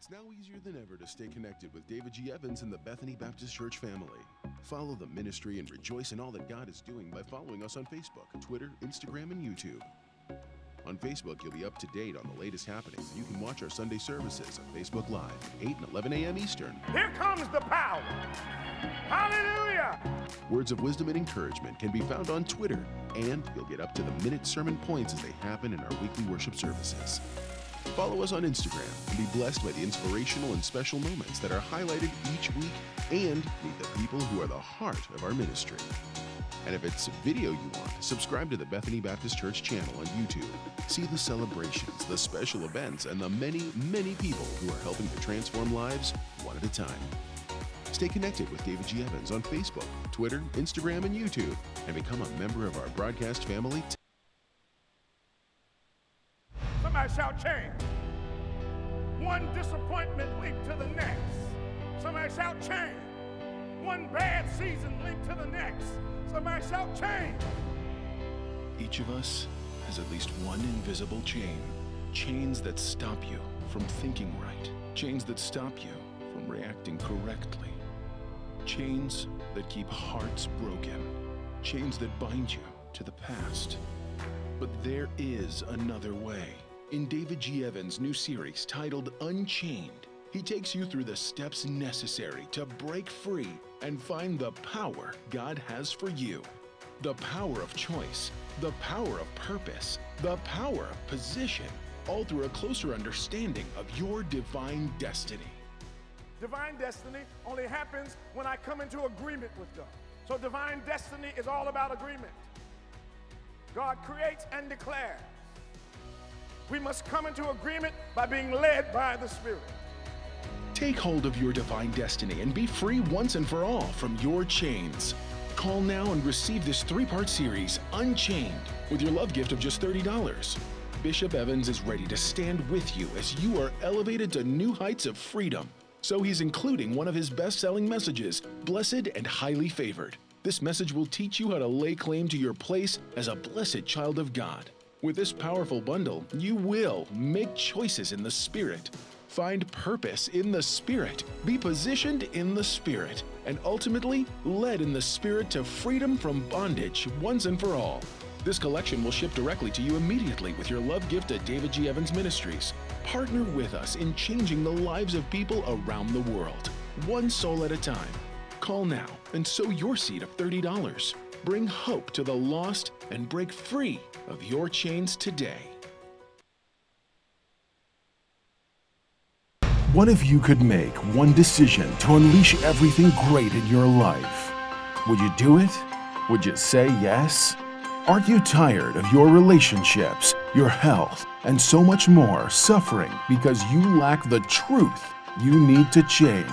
It's now easier than ever to stay connected with David G. Evans and the Bethany Baptist Church family. Follow the ministry and rejoice in all that God is doing by following us on Facebook, Twitter, Instagram, and YouTube. On Facebook, you'll be up to date on the latest happenings. You can watch our Sunday services on Facebook Live, 8 and 11 a.m. Eastern. Here comes the power. Hallelujah. Words of wisdom and encouragement can be found on Twitter, and you'll get up-to-the-minute sermon points as they happen in our weekly worship services. Follow us on Instagram and be blessed by the inspirational and special moments that are highlighted each week, and meet the people who are the heart of our ministry. And if it's video you want, subscribe to the Bethany Baptist Church channel on YouTube. See the celebrations, the special events, and the many, many people who are helping to transform lives one at a time. Stay connected with David G. Evans on Facebook, Twitter, Instagram, and YouTube, and become a member of our broadcast family. Somebody shout change. One disappointment linked to the next. Somebody shout change. One bad season linked to the next. Somebody shout change. Each of us has at least one invisible chain. Chains that stop you from thinking right. Chains that stop you from reacting correctly. Chains that keep hearts broken. Chains that bind you to the past. But there is another way. In David G. Evans' new series titled Unchained, he takes you through the steps necessary to break free and find the power God has for you. The power of choice, the power of purpose, the power of position, all through a closer understanding of your divine destiny. Divine destiny only happens when I come into agreement with God. So divine destiny is all about agreement. God creates and declares. We must come into agreement by being led by the Spirit. Take hold of your divine destiny and be free once and for all from your chains. Call now and receive this 3-part series, Unchained, with your love gift of just $30. Bishop Evans is ready to stand with you as you are elevated to new heights of freedom. So he's including one of his best-selling messages, Blessed and Highly Favored. This message will teach you how to lay claim to your place as a blessed child of God. With this powerful bundle, you will make choices in the Spirit, find purpose in the Spirit, be positioned in the Spirit, and ultimately led in the Spirit to freedom from bondage once and for all. This collection will ship directly to you immediately with your love gift at David G. Evans Ministries. Partner with us in changing the lives of people around the world, one soul at a time. Call now and sow your seed of $30. Bring hope to the lost and break free of your chains today. What if you could make one decision to unleash everything great in your life? Would you do it? Would you say yes? Are you tired of your relationships, your health, and so much more suffering because you lack the truth you need to change?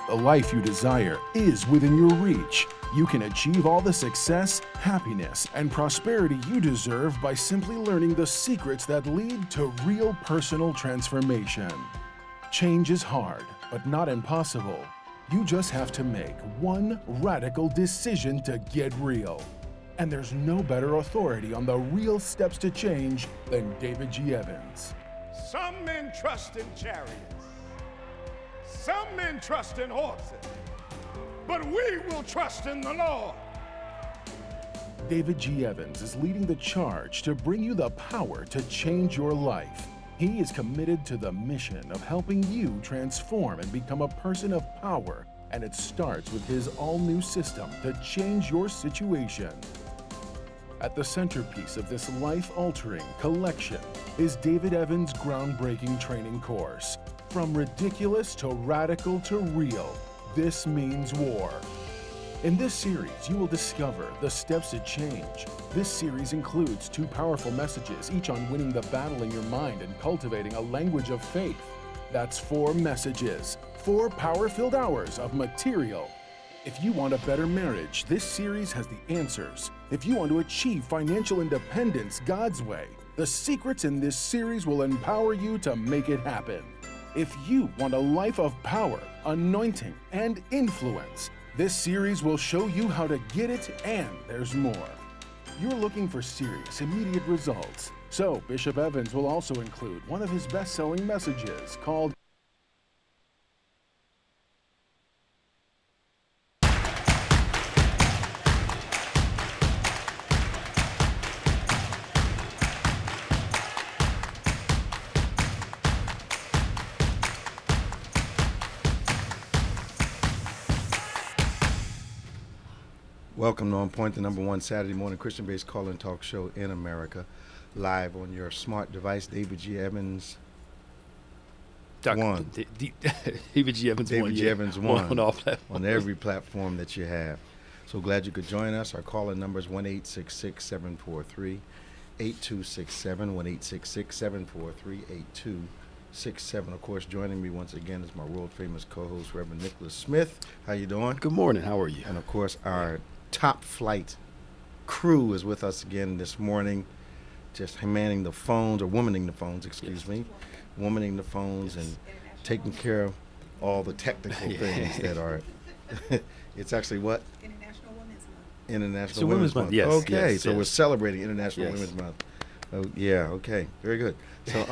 The life you desire is within your reach. You can achieve all the success, happiness, and prosperity you deserve by simply learning the secrets that lead to real personal transformation. Change is hard, but not impossible. You just have to make one radical decision to get real. And there's no better authority on the real steps to change than David G. Evans. Some men trust in chariots. Some men trust in horses. But we will trust in the Lord. David G. Evans is leading the charge to bring you the power to change your life. He is committed to the mission of helping you transform and become a person of power, and it starts with his all-new system to change your situation. At the centerpiece of this life-altering collection is David Evans' groundbreaking training course. From ridiculous to radical to real, this means war. In this series, you will discover the steps to change. This series includes 2 powerful messages, each on winning the battle in your mind and cultivating a language of faith. That's 4 messages, 4 power-filled hours of material. If you want a better marriage, this series has the answers. If you want to achieve financial independence God's way, the secrets in this series will empower you to make it happen. If you want a life of power, anointing, and influence, this series will show you how to get it, and there's more. You're looking for serious, immediate results. So Bishop Evans will also include one of his best-selling messages called Welcome to Onpointe, the #1 Saturday morning Christian-based call-in talk show in America, live on your smart device. David G. Evans. One. David G. Evans David G. Evans one on all platforms. On every platform that you have. So glad you could join us. Our call-in number is 1-866-743-8267, 1-866-743-8267. Of course, joining me once again is my world-famous co-host, Reverend Nicholas Smith. How you doing? Good morning. How are you? And, of course, our top flight crew is with us again this morning, just manning the phones, or womaning the phones, excuse me, womaning the phones and taking care of all the technical things that are, it's actually what? International Women's Month. International Women's Month. Yes. Okay, yes, so yes. we're celebrating International Yes. Women's Month. Oh, yeah, okay, very good. So,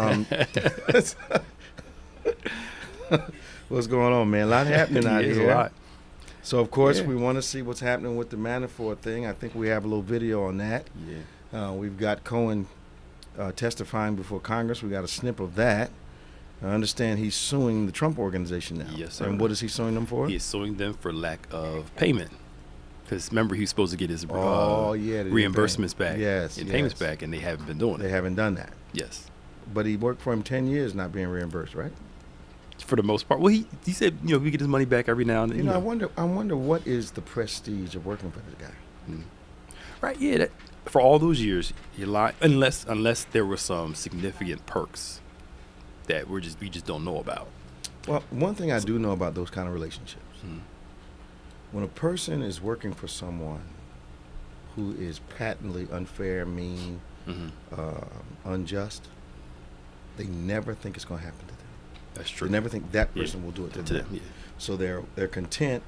what's going on, man? A lot happening out There's here. a lot. So, of course, we want to see what's happening with the Manafort thing. I think we have a little video on that. Yeah. We've got Cohen testifying before Congress. We got a snip of that. I understand he's suing the Trump organization now. Yes, sir. And what is he suing them for? He is suing them for lack of payment. Because remember, he was supposed to get his they didn't reimbursements pay. back, Yes, and yes. payments back, and they haven't been doing They it. haven't done that. Yes, But he worked for him 10 years not being reimbursed, right? for the most part. Well, he said we get his money back every now and then. You know, I wonder what is the prestige of working for this guy? Right? Yeah. That, for all those years, he lied unless there were some significant perks that we just don't know about. Well, one thing I do know about those kind of relationships, when a person is working for someone who is patently unfair, mean, unjust, they never think it's going to happen to them. That's true. They never think that person will do it to them. Yeah. So they're content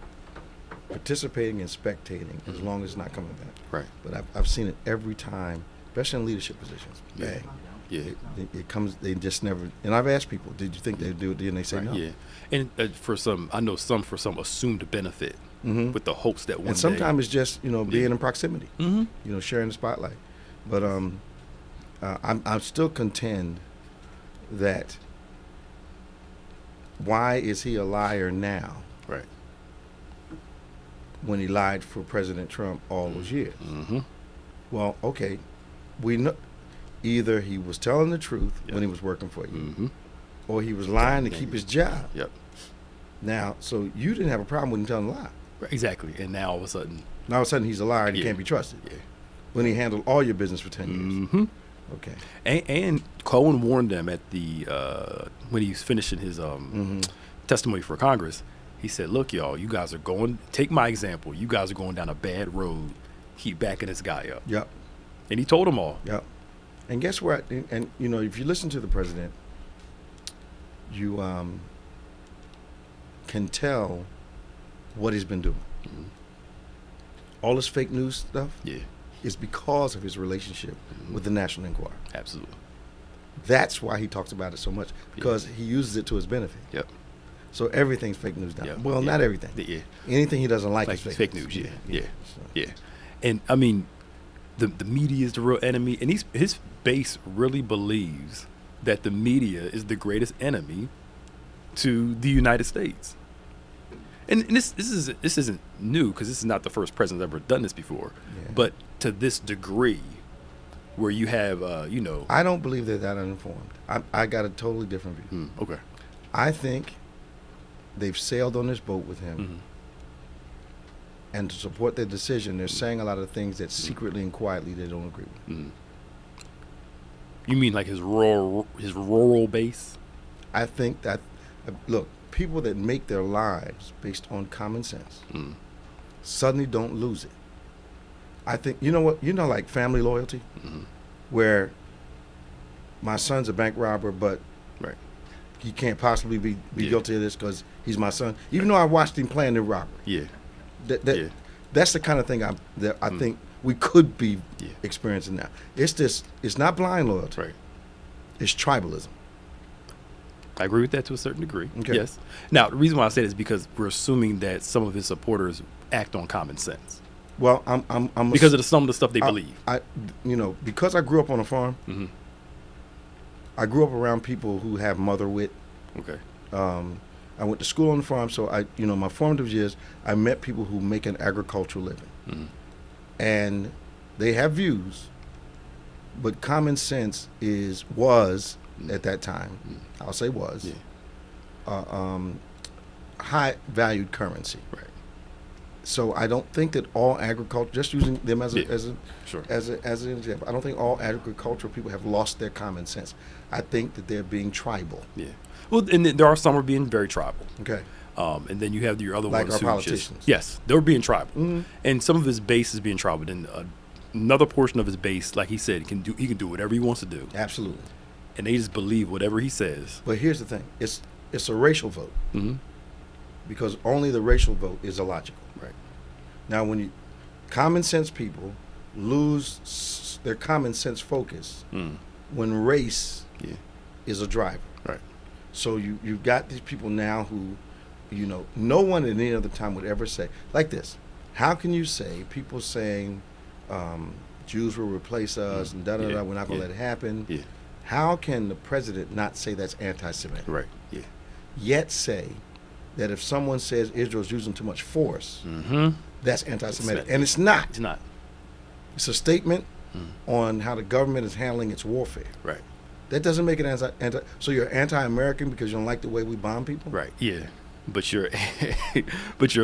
participating and spectating as long as it's not coming back. Right. But I've seen it every time, especially in leadership positions. Yeah. Bang. Yeah. It comes. They just never. And I've asked people, "Did you think they'd do it?" And they say Right, no. Yeah. And for some assumed benefit with the hopes that one And day. sometimes it's just being in proximity. Sharing the spotlight. But I'm still contend that why is he a liar now Right. when he lied for President Trump all those years? Well, okay, we know either he was telling the truth when he was working for you, or he was lying to keep his job. Yep. Now, so you didn't have a problem with him telling a lie. Right, exactly. And now all of a sudden. Now all of a sudden he's a liar and he Yeah. can't be trusted. Yeah. When he handled all your business for 10 years. Okay. And Cohen warned them at the when he was finishing his testimony for Congress. He said, "Look, y'all, you guys are take my example. You guys are going down a bad road. Keep backing this guy up." Yep. And he told them all. Yep. And guess what? And if you listen to the president, you can tell what he's been doing. All this fake news stuff is because of his relationship with the National Enquirer. Absolutely. That's why he talks about it so much, because he uses it to his benefit. Yep. So everything's fake news now. Yep. Well, Yeah. not everything. Yeah. Anything he doesn't like Like is fake news. Yeah. Yeah. So- Yeah. And I mean, the media is the real enemy, and his base really believes that the media is the greatest enemy to the United States. And this isn't new, because this is not the first president that's ever done this before. Yeah. But to this degree, where you have I don't believe they're that uninformed. I got a totally different view. Okay. I think they've sailed on this boat with him. And to support their decision, they're saying a lot of things that secretly and quietly they don't agree with. You mean like his rural base? I think that, look, people that make their lives based on common sense suddenly don't lose it. I think, like family loyalty, where my son's a bank robber, but Right. he can't possibly be guilty of this because he's my son, even though I watched him plan the robbery. Yeah. That's the kind of thing I think we could be experiencing now. It's not blind loyalty. Right. It's tribalism. I agree with that to a certain degree. Okay. Yes. Now, the reason why I say this is because we're assuming that some of his supporters act on common sense. Well, I'm Because of some of the stuff they believe. Because I grew up on a farm. I grew up around people who have mother wit. Okay. I went to school on the farm, so my formative years, I met people who make an agricultural living. and they have views, but common sense was at that time, I'll say was, high valued currency. Right. So I don't think that all agriculture, just using them as Sure. as an example, I don't think all agricultural people have lost their common sense. I think that they're being tribal. Yeah. Well, and there are some who are being very tribal. Okay. And then you have your other Like ones our who politicians. just, yes, they're being tribal, Mm-hmm. and some of his base is being tribal. Then another portion of his base, like he said, he can do whatever he wants to do, Absolutely. and they just believe whatever he says. But here's the thing: it's a racial vote, Mm-hmm. because only the racial vote is illogical. Right. Now, when common sense people lose their common sense focus when race Yeah. is a driver. Right. So you've got these people now who, no one at any other time would ever say like this. How can you say people saying Jews will replace us and da-da-da, Yeah. we're not going to Yeah. let it happen? Yeah. How can the president not say that's anti-Semitic? Right. Yeah. Yet say that if someone says Israel's using too much force, Mm-hmm. that's anti-Semitic. It's And it's not. It's not. It's a statement on how the government is handling its warfare. Right. That doesn't make it anti. So you're anti-American because you don't like the way we bomb people? Right. Yeah. But you're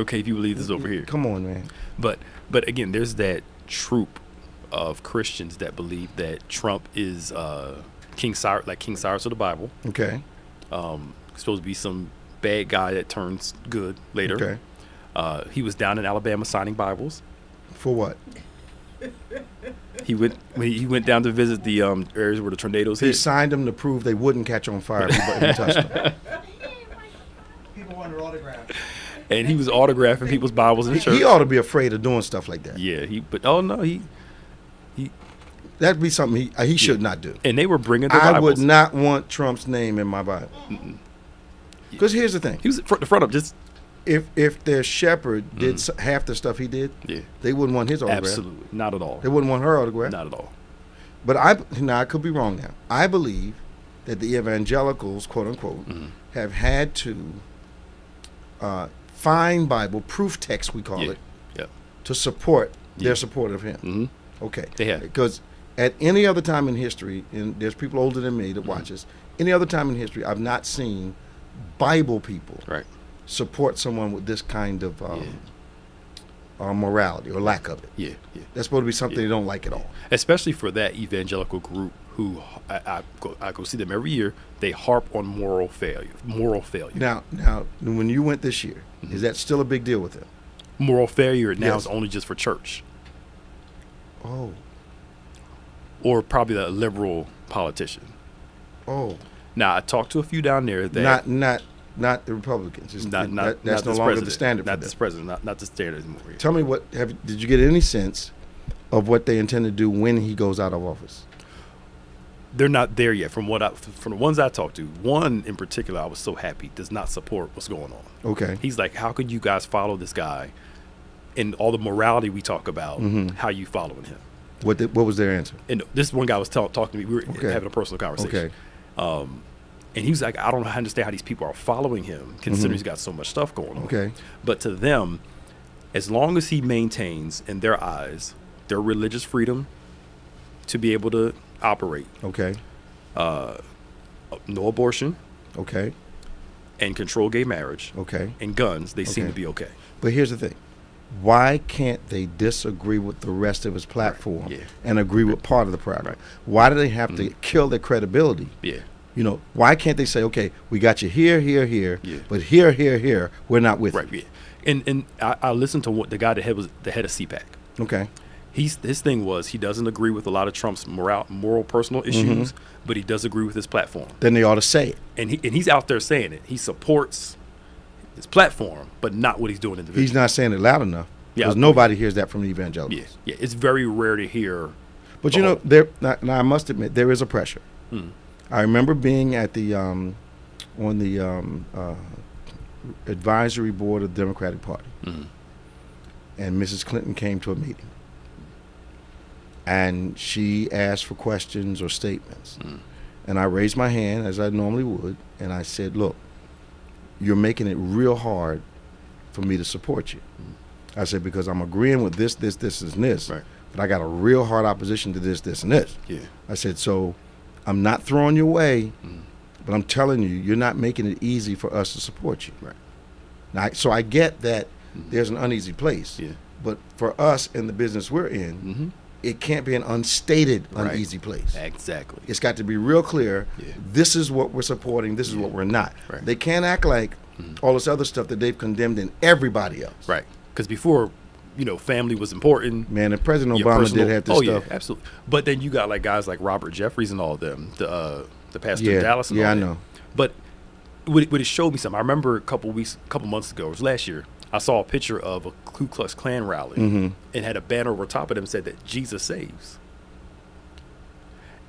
okay if you believe this over here. Come on, man. But again, there's that troop of Christians that believe that Trump is King Cyrus of the Bible. Okay. Supposed to be some bad guy that turns good later. Okay. He was down in Alabama signing Bibles. For what? He went down to visit the areas where the tornadoes He hit. signed them to prove they wouldn't catch on fire if he touched them. People want their autographs. And he was autographing people's Bibles in the church. He ought to be afraid of doing stuff like that. Yeah, he That'd be something he should not do. and they were bringing their I Bibles. would not want Trump's name in my Bible. Because here's the thing. He was the front of just If their shepherd did half the stuff he did, yeah, they wouldn't want his autograph. absolutely not at all, They wouldn't want her autograph. not at all. But I could be wrong now. I believe that the evangelicals, quote unquote, have had to find Bible proof text, we call Yeah, it, yeah, to support Yeah. their support of him. mm-hmm. Okay. They have. Because at any other time in history, and there's people older than me that watch us, any other time in history, I've not seen Bible people Right. support someone with this kind of morality or lack of it. Yeah, yeah. That's supposed to be something Yeah. they don't like at all. Especially for that evangelical group who I go see them every year. They harp on moral failure. Now, when you went this year, is that still a big deal with them? Moral failure now Yes. is only just for church, Oh, or probably a liberal politician. oh, Now I talked to a few down there that not the Republicans. It's not that's not no this longer president, the standard. not for this them. president, not the standard anymore. Here. Tell me did you get any sense of what they intend to do when he goes out of office? They're not there yet. From the ones I talked to, one in particular, I was so happy does not support what's going on. Okay. He's like, how could you guys follow this guy, and all the morality we talk about? How you following him? What was their answer? And this one guy was talking to me. We were Okay. having a personal conversation. Okay. And he was like, I don't understand how these people are following him, considering he's got so much stuff going on. Okay. But to them, as long as he maintains, in their eyes, their religious freedom to be able to operate, Okay. no abortion, Okay. and control gay marriage, Okay. and guns, they seem Okay. to be okay. But here's the thing. Why can't they disagree with the rest of his platform Yeah. and agree with part of the program? Right. Why do they have to kill their credibility? Yeah. Why can't they say, okay, we got you here, here, here, Yeah. but here, here, here, we're not with Right. you. Yeah. And I listened to what the guy that was the head of CPAC. Okay. His thing was he doesn't agree with a lot of Trump's moral personal issues, but he does agree with his platform. Then they ought to say it. And he's out there saying it. He supports his platform, but not what he's doing individually. He's not saying it loud enough Yeah, because nobody hears that from the evangelicals. Yeah. It's very rare to hear. But the now I must admit there is a pressure. I remember being at the on the advisory board of the Democratic Party, and Mrs. Clinton came to a meeting, and she asked for questions or statements, and I raised my hand as I normally would, and I said, "Look, you're making it real hard for me to support you." I said, because I'm agreeing with this, and this, Right. but I got a real hard opposition to this, and this. Yeah. I said, so I'm not throwing you away, but I'm telling you, you're not making it easy for us to support you. Right. Now, so I get that there's an uneasy place, Yeah. but for us in the business we're in, it can't be an unstated Right. uneasy place. Exactly. It's got to be real clear. Yeah. This is what we're supporting. This is what we're not. Right. They can't act like all this other stuff that they've condemned in everybody else. Right. Because before, family was important. Man, and President Your Obama personal- did have this oh, stuff. yeah, absolutely. But then you got like guys like Robert Jeffries and all of them, the pastor Yeah, of Dallas. And yeah, all I that. know. But it showed me something. I remember a couple months ago, it was last year. I saw a picture of a Ku Klux Klan rally and had a banner over top of them that said that Jesus saves.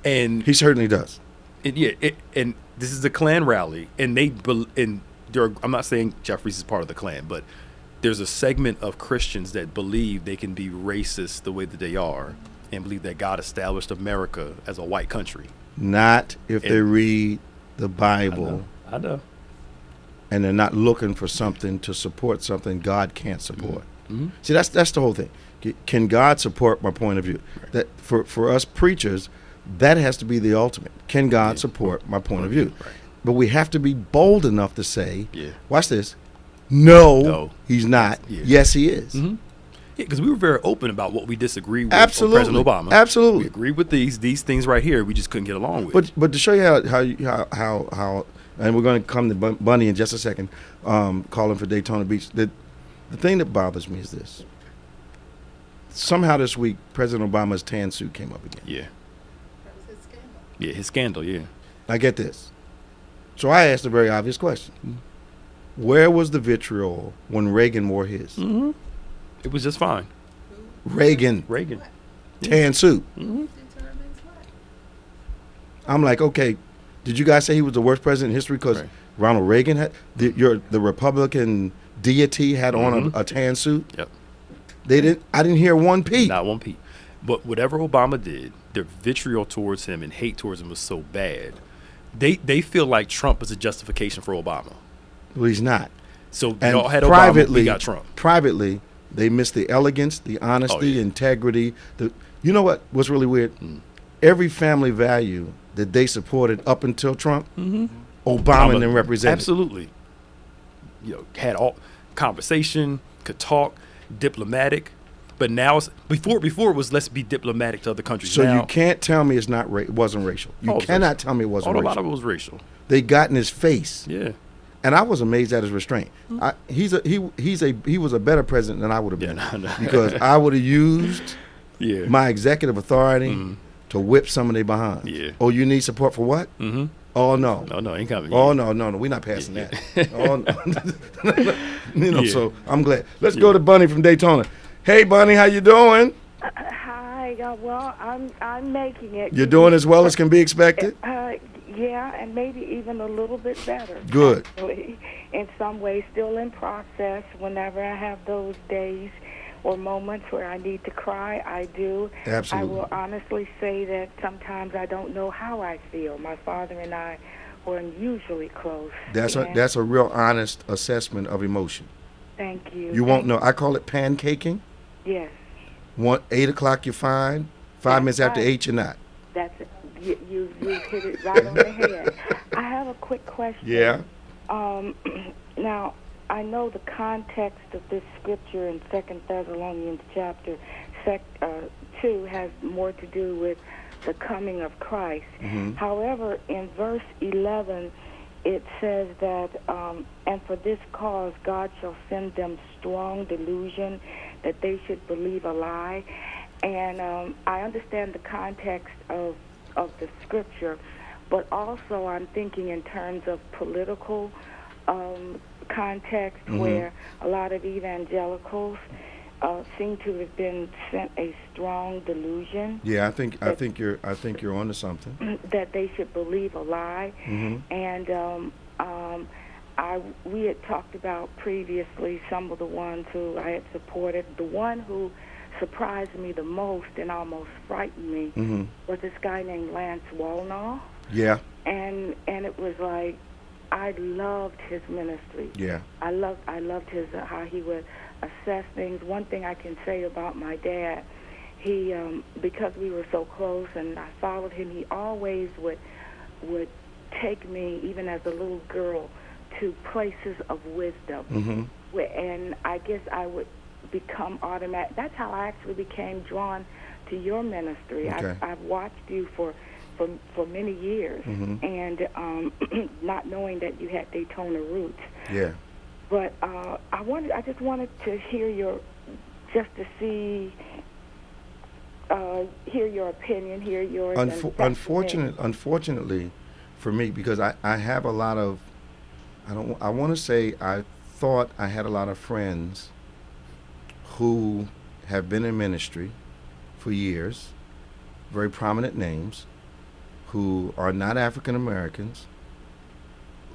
And He certainly does. and this is a Klan rally, and I'm not saying Jeffries is part of the Klan, but there's a segment of Christians that believe they can be racist the way that they are, and believe that God established America as a white country. Not if they read the Bible I know. and they're not looking for something to support something God can't support. See, that's the whole thing. Can God support my point of view? That for us preachers, that has to be the ultimate. Can God support my point of view? Right. But we have to be bold enough to say, Yeah. watch this. No, No. he's not. Yeah. Yes, he is. Yeah, because we were very open about what we disagree with Absolutely. on President Obama. Absolutely. We agreed with these things right here. We just couldn't get along with. But to show you how and we're going to come to Bunny in just a second, calling for Daytona Beach. The thing that bothers me is this. Somehow this week, President Obama's tan suit came up again. Yeah. That was his scandal. Yeah, his scandal, yeah. Now get this. So I asked a very obvious question. Where was the vitriol when Reagan wore his? It was just fine. Reagan, Reagan. tan suit. Determines what? I'm like, okay, did you guys say he was the worst president in history because Right. Ronald Reagan had the Republican deity had on a tan suit? Yep. They didn't. I didn't hear one peep. Not one peep. But whatever Obama did, their vitriol towards him and hate towards him was so bad. They feel like Trump is a justification for Obama. Well, he's not. So And y'all had privately, Obama, we got Trump. Privately, they missed the elegance, the honesty, yeah. integrity. You know what's really weird? Every family value that they supported up until Trump, Obama and them represented. Absolutely. Had all conversation, could talk, diplomatic. But now it's before it was let's be diplomatic to other countries. So now, you can't tell me it wasn't racial. You it's cannot racial. tell me it wasn't a racial. lot of it was racial. They got in his face. Yeah. And I was amazed at his restraint. He was a better president than I would have been no. because I would have used Yeah. my executive authority to whip some of their behinds. Yeah. Oh, you need support for what? Mm-hmm. Oh no. No, ain't coming. Oh no, we're not passing that. Oh no. Yeah. So I'm glad. Let's go to Bunny from Daytona. Hey Bunny, how you doing? Hi. Well, I'm making it. You're doing as well as can be expected? Yeah, and maybe even a little bit better. Good. Actually. In some ways, still in process. Whenever I have those days or moments where I need to cry, I do. Absolutely. I will honestly say that sometimes I don't know how I feel. My father and I were unusually close. That's a real honest assessment of emotion. Thank you. You won't know. I call it pancaking. Yes. 8 o'clock you're fine. 5 minutes after right. 8 you're not. That's it. You hit it right on the head. I have a quick question. Yeah. Now, I know the context of this scripture in 2 Thessalonians chapter 2 has more to do with the coming of Christ. However, in verse 11, it says that, and for this cause God shall send them strong delusion that they should believe a lie. And I understand the context of the scripture, but also I'm thinking in terms of political context where a lot of evangelicals seem to have been sent a strong delusion. Yeah, I think you're onto something. That they should believe a lie. And we had talked about previously some of the ones who I had supported. The one who surprised me the most and almost frightened me was this guy named Lance Wallnall. Yeah. And it was like I loved his ministry. Yeah. I loved his how he would assess things. One thing I can say about my dad, he because we were so close and I followed him, he always would take me, even as a little girl, to places of wisdom. And I guess I would become automatic. That's how I actually became drawn to your ministry. Okay. I've watched you for many years, and not knowing that you had Daytona roots. Yeah. But I just wanted to hear your opinion, hear yours. Unfortunately, for me, because I have a lot of, I want to say I thought I had a lot of friends who have been in ministry for years, very prominent names, who are not African Americans,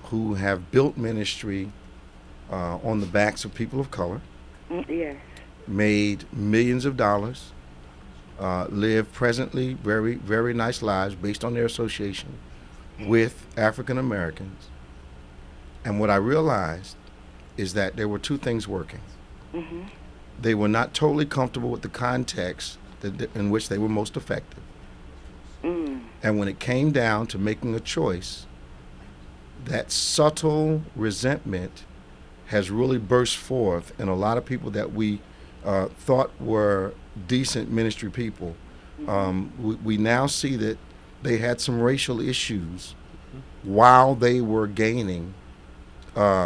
who have built ministry on the backs of people of color, yes, made millions of dollars, live presently very, very nice lives based on their association with African Americans. And what I realized is that there were two things working. They were not totally comfortable with the context in which they were most effective. And when it came down to making a choice, that subtle resentment has really burst forth in a lot of people that we thought were decent ministry people. We now see that they had some racial issues while they were gaining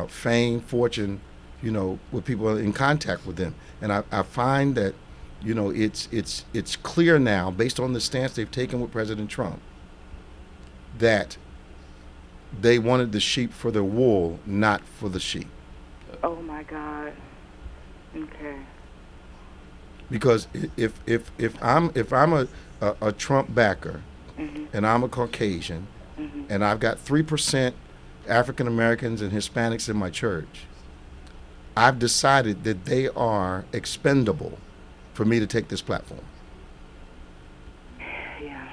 fame, fortune, with people in contact with them. And I find that, it's clear now, based on the stance they've taken with President Trump, that they wanted the sheep for their wool, not for the sheep. Oh my God. Okay. Because if I'm a Trump backer, and I'm a Caucasian, and I've got 3% African Americans and Hispanics in my church, I've decided that they are expendable for me to take this platform. Yeah.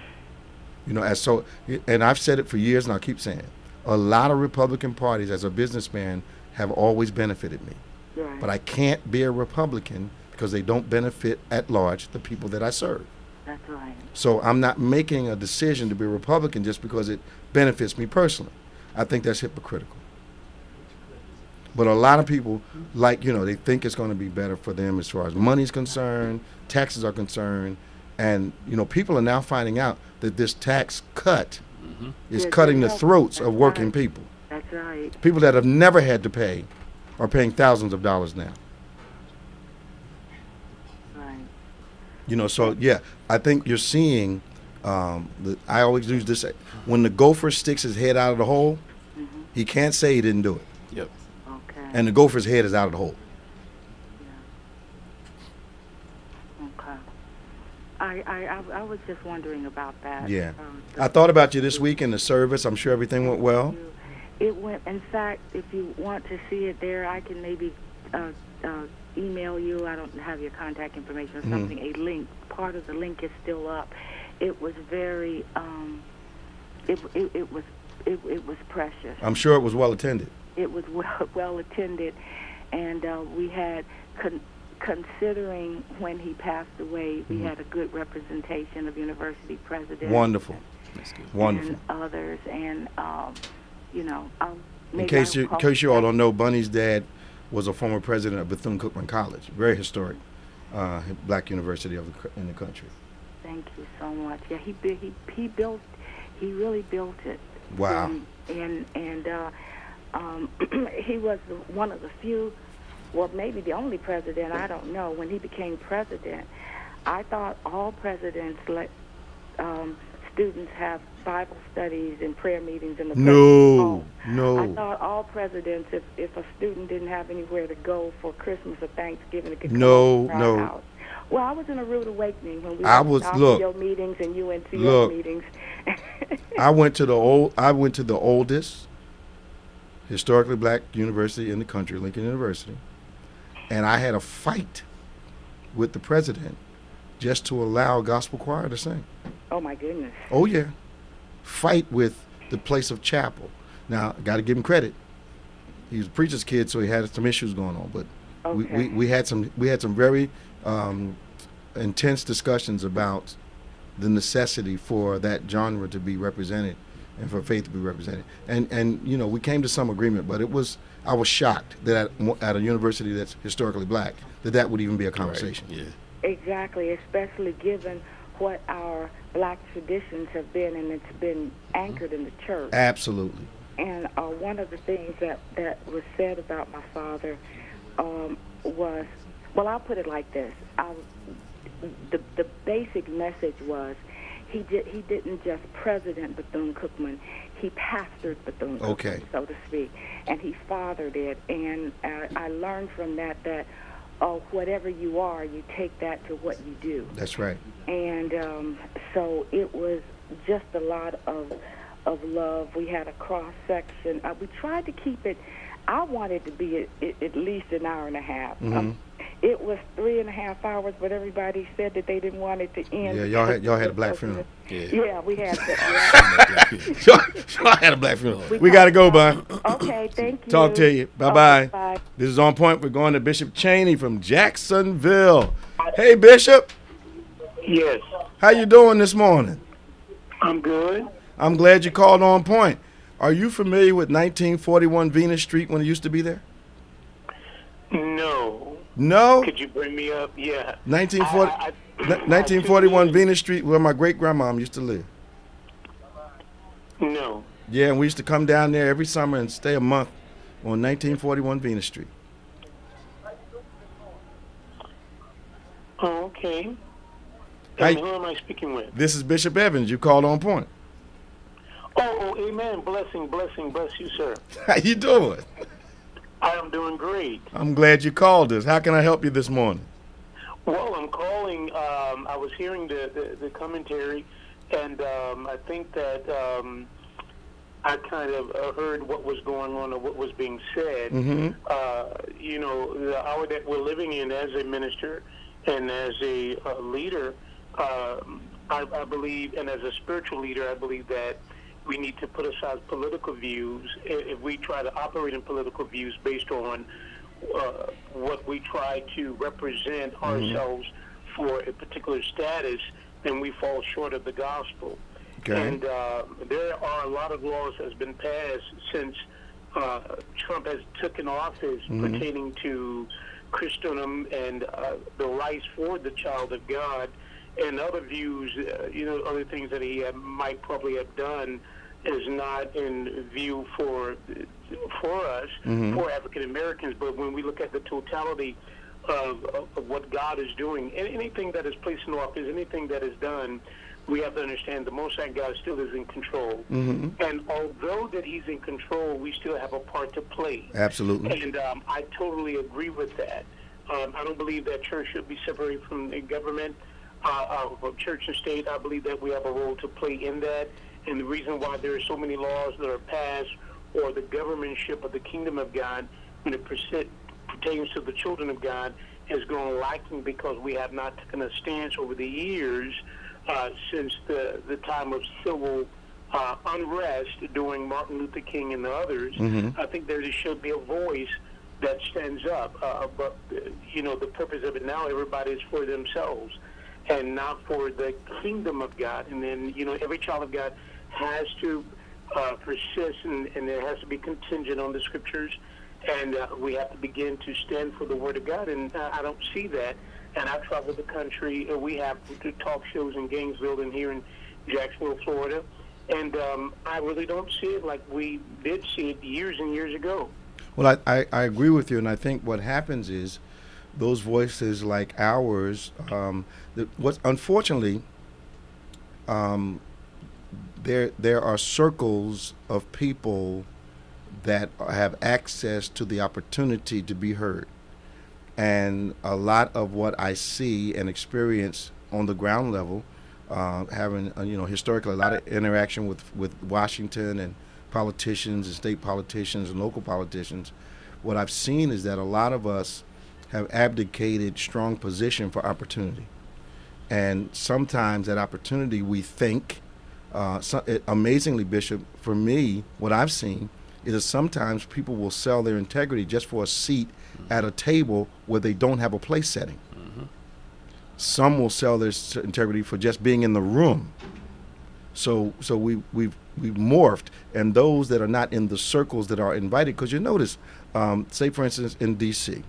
And I've said it for years, and I'll keep saying it. A lot of Republican parties, as a businessman, have always benefited me. Right. But I can't be a Republican because they don't benefit at large the people that I serve. That's right. So I'm not making a decision to be a Republican just because it benefits me personally. I think that's hypocritical. But a lot of people, they think it's going to be better for them as far as money's concerned, taxes are concerned, and, people are now finding out that this tax cut is cutting the throats of working people. That's right. People that have never had to pay are paying thousands of dollars now. Right. So yeah, I think you're seeing, I always use this, when the gopher sticks his head out of the hole, he can't say he didn't do it. Yep. Okay. And the gopher's head is out of the hole. Yeah. Okay. I was just wondering about that. Yeah. I thought about you this week in the service. I'm sure everything went well. It went. In fact, if you want to see it there, I can maybe email you. I don't have your contact information or something. A link. Part of the link is still up. It was very. It was precious. I'm sure it was well attended. It was well attended, and we had. Considering when he passed away, we had a good representation of university presidents. Wonderful. That's good. Wonderful. And others, and in case you all don't know, Bunny's dad was a former president of Bethune-Cookman College, very historic black university in the country. Thank you so much. Yeah, he really built it. Wow. And he was one of the few. Well, maybe the only president, I don't know. When he became president, I thought all presidents let students have Bible studies and prayer meetings in the president's home. No. I thought all presidents, if a student didn't have anywhere to go for Christmas or Thanksgiving, it could come to our house. Well, I was in a rude awakening when we went to your meetings and you went to your meetings. I went to the oldest historically black university in the country, Lincoln University. And I had a fight with the president just to allow a gospel choir to sing. Oh, my goodness. Oh, yeah. Fight with the place of chapel. Now, I got to give him credit. He was a preacher's kid, so he had some issues going on. But Okay. We had some very intense discussions about the necessity for that genre to be represented and for faith to be represented. And you know, we came to some agreement, but I was shocked that at a university that's historically black, that would even be a conversation. Right. Yeah. Exactly, especially given what our black traditions have been, and it's been anchored in the church. Absolutely. And one of the things that was said about my father was, well, I'll put it like this. The basic message was he didn't just president Bethune-Cookman, he pastored Bethune-Cookman, okay, so to speak, and he fathered it. And I learned from that whatever you are, you take that to what you do. That's right. And so it was just a lot of love. We had a cross section. We tried to keep it. I wanted to be at least an hour and a half. Mm-hmm. It was 3.5 hours, but everybody said that they didn't want it to end. Yeah, y'all had a black funeral. Yeah, we had that. y'all had a black funeral. We got to go, bud. Okay, thank you. Talk to you. Bye-bye. Okay, bye. This is On Point. We're going to Bishop Cheney from Jacksonville. Hey, Bishop. Yes. How you doing this morning? I'm good. I'm glad you called On Point. Are you familiar with 1941 Venus Street when it used to be there? No. No? Could you bring me up? Yeah. 1941 Venus Street, where my great-grandmom used to live. No. Yeah, and we used to come down there every summer and stay a month on 1941 Venus Street. Oh, okay. Hi. And who am I speaking with? This is Bishop Evans. You called On Point. Oh, amen. Blessing, bless you, sir. How you doing? I am doing great. I'm glad you called us. How can I help you this morning? Well, I'm calling. I was hearing the commentary, and I think that I kind of heard what was going on or what was being said. Mm-hmm. You know, the hour that we're living in as a minister and as a leader, I believe, and as a spiritual leader, I believe that we need to put aside political views if we try to operate in political views based on what we try to represent ourselves for a particular status, then we fall short of the gospel. Okay. And there are a lot of laws that has been passed since Trump has taken office pertaining to Christendom and the rights for the child of God and other views, other things that he might probably have done is not in view for us, for African Americans. But when we look at the totality of what God is doing, anything that is placed in office, anything that is done, we have to understand the Most High God still is in control. And although that He's in control, we still have a part to play. Absolutely. And I totally agree with that. I don't believe that church should be separated from the government, from church and state. I believe that we have a role to play in that. And the reason why there are so many laws that are passed or the governmentship of the kingdom of God when it pertains to the children of God has gone lacking because we have not taken a stance over the years since the time of civil unrest during Martin Luther King and the others. I think there should be a voice that stands up. But, the purpose of it now, everybody is for themselves and not for the kingdom of God. And then, every child of God has to persist, and there has to be contingent on the scriptures, and we have to begin to stand for the word of God, and I don't see that. And I travel the country. We have talk shows in Gainesville and here in Jacksonville, Florida, and I really don't see it like we did see it years and years ago. Well, I agree with you, and I think what happens is those voices like ours, what's unfortunately, there are circles of people that have access to the opportunity to be heard. And a lot of what I see and experience on the ground level, having, historically a lot of interaction with Washington and politicians and state politicians and local politicians, what I've seen is that a lot of us have abdicated strong position for opportunity. And sometimes that opportunity we think, amazingly, Bishop, for me, what I've seen is sometimes people will sell their integrity just for a seat at a table where they don't have a place setting. Some will sell their integrity for just being in the room. So we've morphed, and those that are not in the circles that are invited, because you notice, say for instance in D.C.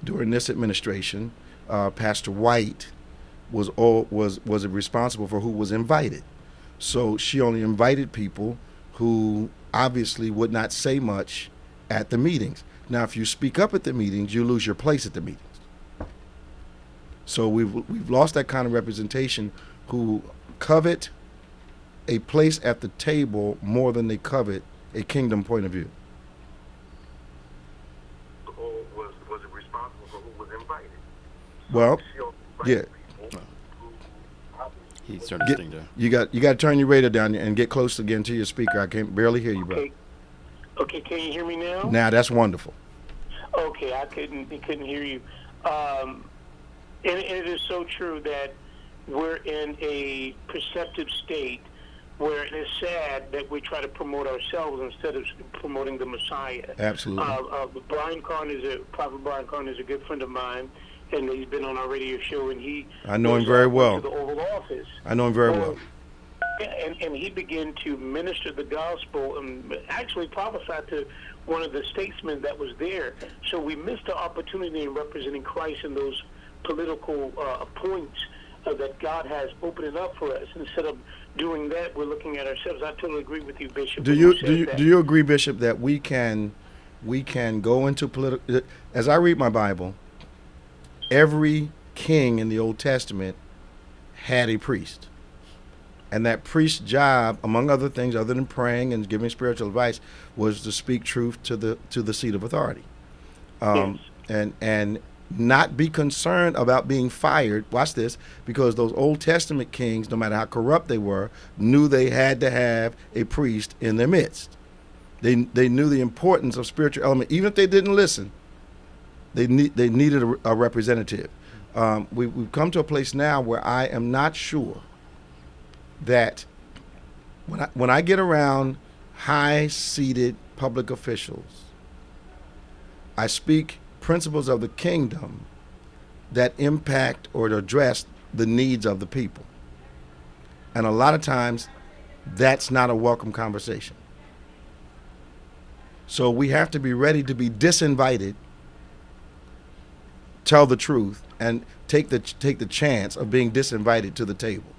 during this administration, Pastor White was responsible for who was invited. So she only invited people who obviously would not say much at the meetings. Now, if you speak up at the meetings, you lose your place at the meetings. So we've lost that kind of representation who covet a place at the table more than they covet a kingdom point of view. Was it responsible for who was invited? Well, yeah. He's starting to sting there. You got to turn your radio down and get close again to your speaker. I can barely hear you, bro. Okay, can you hear me now? Now that's wonderful. Okay, I couldn't hear you. And it is so true that we're in a perceptive state where it is sad that we try to promote ourselves instead of promoting the Messiah. Absolutely. Prophet Brian Carn is a good friend of mine, and he's been on our radio show, and I know him very well. To the Oval Office. I know him very well. And he began to minister the gospel and actually prophesied to one of the statesmen that was there. So we missed the opportunity in representing Christ in those political points that God has opened up for us. Instead of doing that, we're looking at ourselves. I totally agree with you, Bishop. Do you agree, Bishop, that we can go into political? As I read my Bible, every king in the Old Testament had a priest. And that priest's job, among other things, other than praying and giving spiritual advice, was to speak truth to the seat of authority, Yes. and not be concerned about being fired. Watch this, because those Old Testament kings, no matter how corrupt they were, knew they had to have a priest in their midst. They knew the importance of spiritual element, even if they didn't listen. They needed a representative. We've come to a place now where I am not sure that when I get around high-seated public officials, I speak principles of the kingdom that impact or address the needs of the people. And a lot of times, that's not a welcome conversation. So we have to be ready to be disinvited, tell the truth, and take the chance of being disinvited to the table.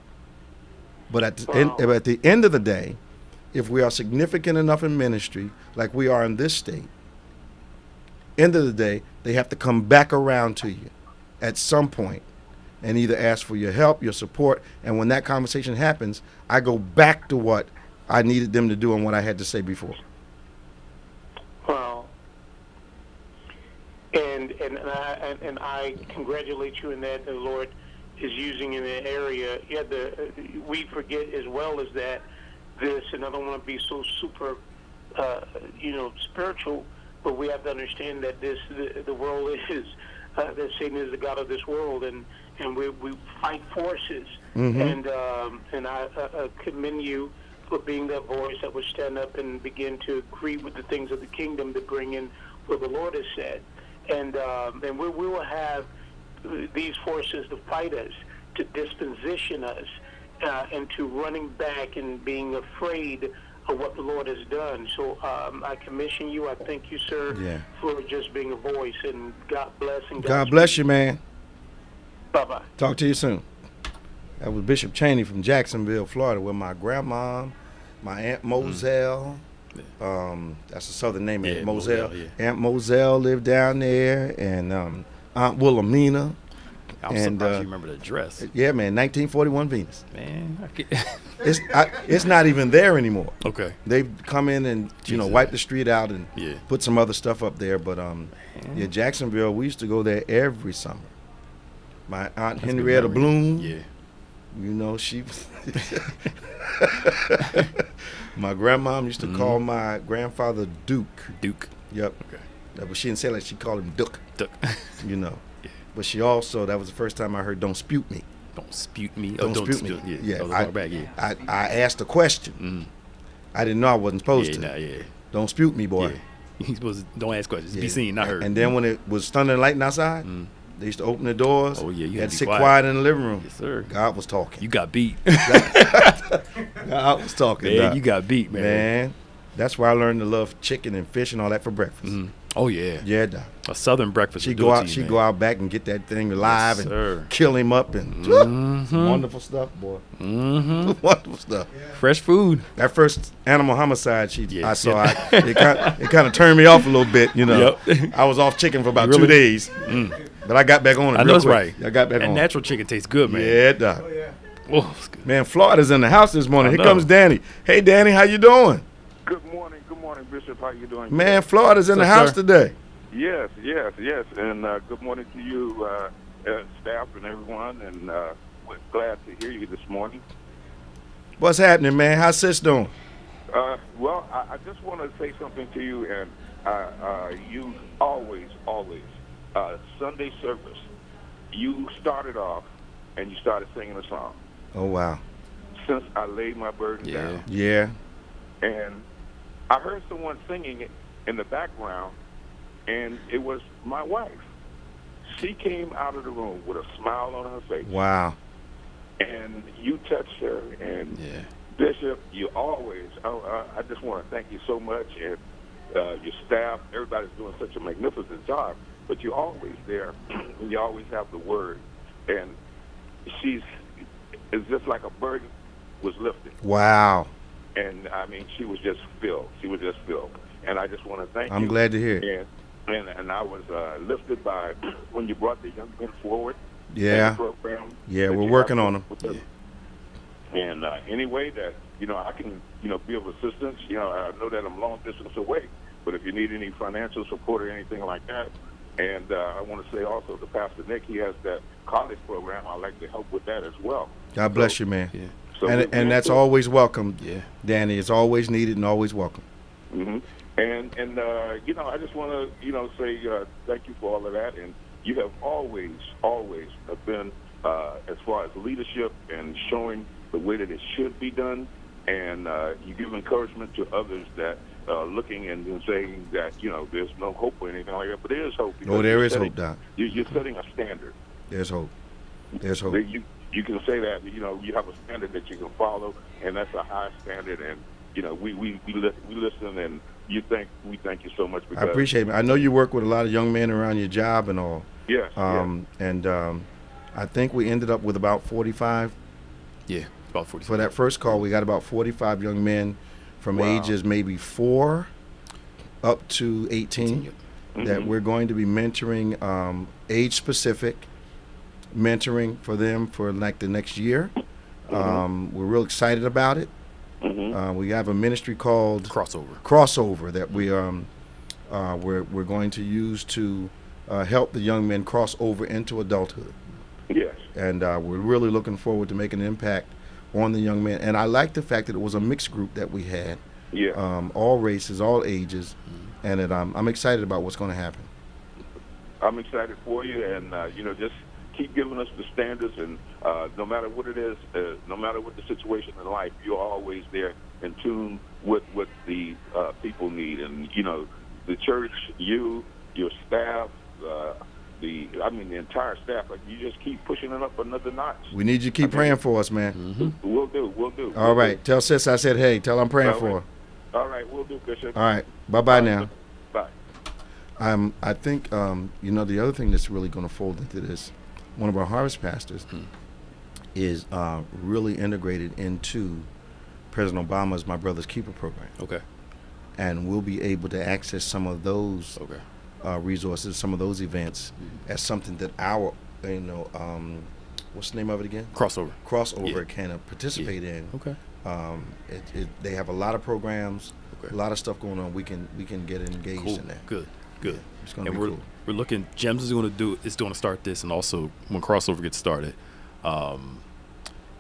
But at the end of the day, if we are significant enough in ministry, like we are in this state, end of the day, they have to come back around to you at some point and either ask for your help, your support, and when that conversation happens, I go back to what I needed them to do and what I had to say before. Well, and I congratulate you in that the Lord is using in that area. Yeah, we forget as well as that this, and I don't want to be so super, spiritual, but we have to understand that the world is that Satan is the god of this world, and we fight forces. Mm-hmm. And I commend you for being that voice that would stand up and begin to agree with the things of the kingdom to bring in what the Lord has said, and we will have these forces to fight us, to disposition us, and to running back and being afraid of what the Lord has done. So I commission you. I thank you, sir, for just being a voice. And God bless. And God bless you, man. Bye-bye. Talk to you soon. That was Bishop Cheney from Jacksonville, Florida, with my grandma, my Aunt Moselle. That's the southern name of it, Moselle. Aunt Moselle lived down there, and Aunt Wilhelmina. I'm surprised you remember the address. Yeah, man, 1941 Venus. Man, it's not even there anymore. Okay. They've come in and wipe the street out and put some other stuff up there. But Jacksonville, we used to go there every summer. My Aunt Henrietta Bloom. Yeah. She. My grandmom used to call my grandfather Duke. Duke. Yep. Okay. But she didn't say like she called him Duck. Duck. Yeah. But she also, that was the first time I heard "Don't spute me." Don't spute me. Don't spute me. Yeah. I asked a question. I didn't know I wasn't supposed to. Don't spute me, boy. Yeah. He's supposed to don't ask questions. Yeah. Be seen, not heard. And then when it was thunder and lightning outside, they used to open the doors. Oh, yeah, you had had to to sit be quiet in the living room. Yes, sir. God was talking. You got beat. God was talking. Man, Doc. you got beat, man. Man, that's why I learned to love chicken and fish and all that for breakfast. Oh, yeah. Yeah, Doc. A Southern breakfast. She would do go it out. to you, She man. go out back and get that thing alive Yes, and sir. kill him up and wonderful stuff, boy. Wonderful stuff. Fresh food. That first animal homicide Yeah. I saw, it kind of turned me off a little bit. You know, Yep. I was off chicken for about You 2 really- days, but I got back on it. I know real that's quick. right. I got back And on. natural chicken tastes good, man. Yeah, Doc. Oh, it's good. Man, Florida's in the house this morning. I Here know. comes Danny. Hey, Danny, how you doing? Good morning, Bishop. How you doing? Man, Florida's in the What's up, house sir? today. Yes. And good morning to you, staff and everyone. And we're glad to hear you this morning. What's happening, man? How's sis doing? Well, I just want to say something to you. And you always, Sunday service, you started off and you started singing a song. Oh, wow. Since I laid my burden down. Yeah. And I heard someone singing it in the background, and it was my wife. She came out of the room with a smile on her face. Wow. And you touched her. And Bishop, you always, I just want to thank you so much. And your staff, everybody's doing such a magnificent job. But you're always there, and you always have the word. And it's just like a burden was lifted. Wow. And, I mean, she was just filled. And I just want to thank you. I'm glad to hear it. And I was lifted by when you brought the young men forward. Yeah. Program Yeah, that we're you working have on them. with them. And any way that, I can, be of assistance, I know that I'm long distance away, but if you need any financial support or anything like that, and I want to say also to Pastor Nick, he has that college program. I'd like to help with that as well. God bless you, man. Yeah. So And that's always welcome, Yeah. Danny. It's always needed and always welcome. Mm-hmm. And I just want to, say thank you for all of that. And you have always have been, as far as leadership and showing the way that it should be done. And you give encouragement to others that looking and saying that, there's no hope or anything like that. But there is hope. Oh, there is hope, Doc. You're setting a standard. There's hope. There's hope. You can say that, you have a standard that you can follow, and that's a high standard. And, we listen, and we thank you so much. I appreciate it. I know you work with a lot of young men around your job and all. Yes. And I think we ended up with about 45. Yeah, about 45. For that first call, we got about 45 young men from ages maybe 4 up to 18 that we're going to be mentoring, age-specific mentoring for them for like the next year. We're real excited about it. We have a ministry called Crossover that we're going to use to help the young men cross over into adulthood. Yes. And we're really looking forward to making an impact on the young men. And I like the fact that it was a mixed group that we had. Yeah. All races, all ages, and that I'm excited about what's going to happen. I'm excited for you, and just keep giving us the standards, and no matter what it is, no matter what the situation in life, you're always there in tune with what the people need. And the church, your staff, the entire staff. Like, you just keep pushing it up another notch. We need you to keep praying for us, man. We'll do. All right. Tell sis I said hey. Tell her I'm praying for her. All right, we'll do, Bishop. All right. Bye-bye now. Bye. I think, the other thing that's really going to fold into this, one of our harvest pastors is really integrated into President Obama's My Brother's Keeper program. Okay. And we'll be able to access some of those resources, some of those events as something that our, what's the name of it again? Crossover can participate in. Okay. They have a lot of programs, a lot of stuff going on. We can get engaged in that. Good. It's going to be cool. We're looking. Gems is going to start this, and also when Crossover gets started, a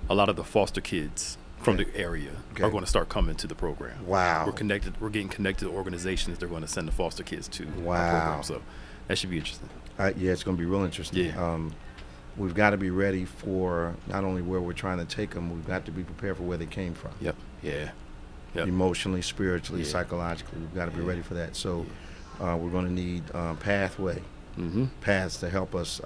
lot of the foster kids from the area are going to start coming to the program. Wow. We're getting connected to organizations they're going to send the foster kids to. Our program, so that should be interesting. Yeah, it's going to be real interesting. Yeah. We've got to be ready for not only where we're trying to take them, we've got to be prepared for where they came from. Yep. Yeah. emotionally, spiritually, psychologically. We've got to be ready for that. So we're going to need paths to help us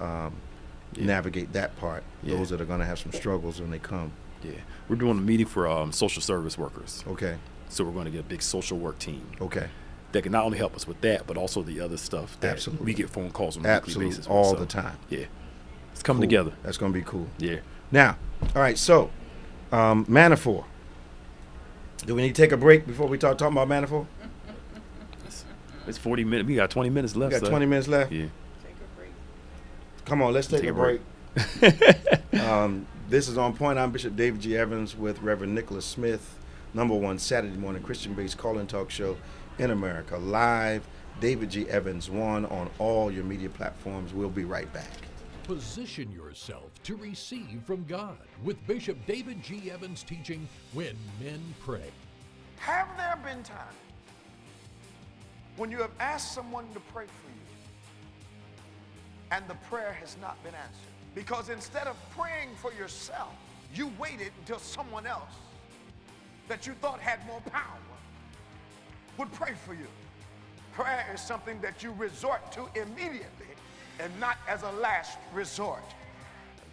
navigate that part. Those that are going to have some struggles when they come. Yeah, we're doing a meeting for social service workers. Okay. So we're going to get a big social work team. Okay. That can not only help us with that, but also the other stuff that Absolutely. we get phone calls on a weekly basis. All the time. Yeah. It's coming Cool. together. That's going to be cool. Yeah. Now, all right, so Manafort. Do we need to take a break before we talking about Manafort? It's 40 minutes. We got 20 minutes left. We got 20 minutes left? Yeah. Take a break. Come on, let's take a break. This is On Point. I'm Bishop David G. Evans with Reverend Nicholas Smith, #1 Saturday morning Christian-based call-in talk show in America. Live, David G. Evans 1 on all your media platforms. We'll be right back. Position yourself to receive from God with Bishop David G. Evans teaching When Men Pray. Have there been times when you have asked someone to pray for you and the prayer has not been answered? Because instead of praying for yourself, you waited until someone else that you thought had more power would pray for you. Prayer is something that you resort to immediately and not as a last resort.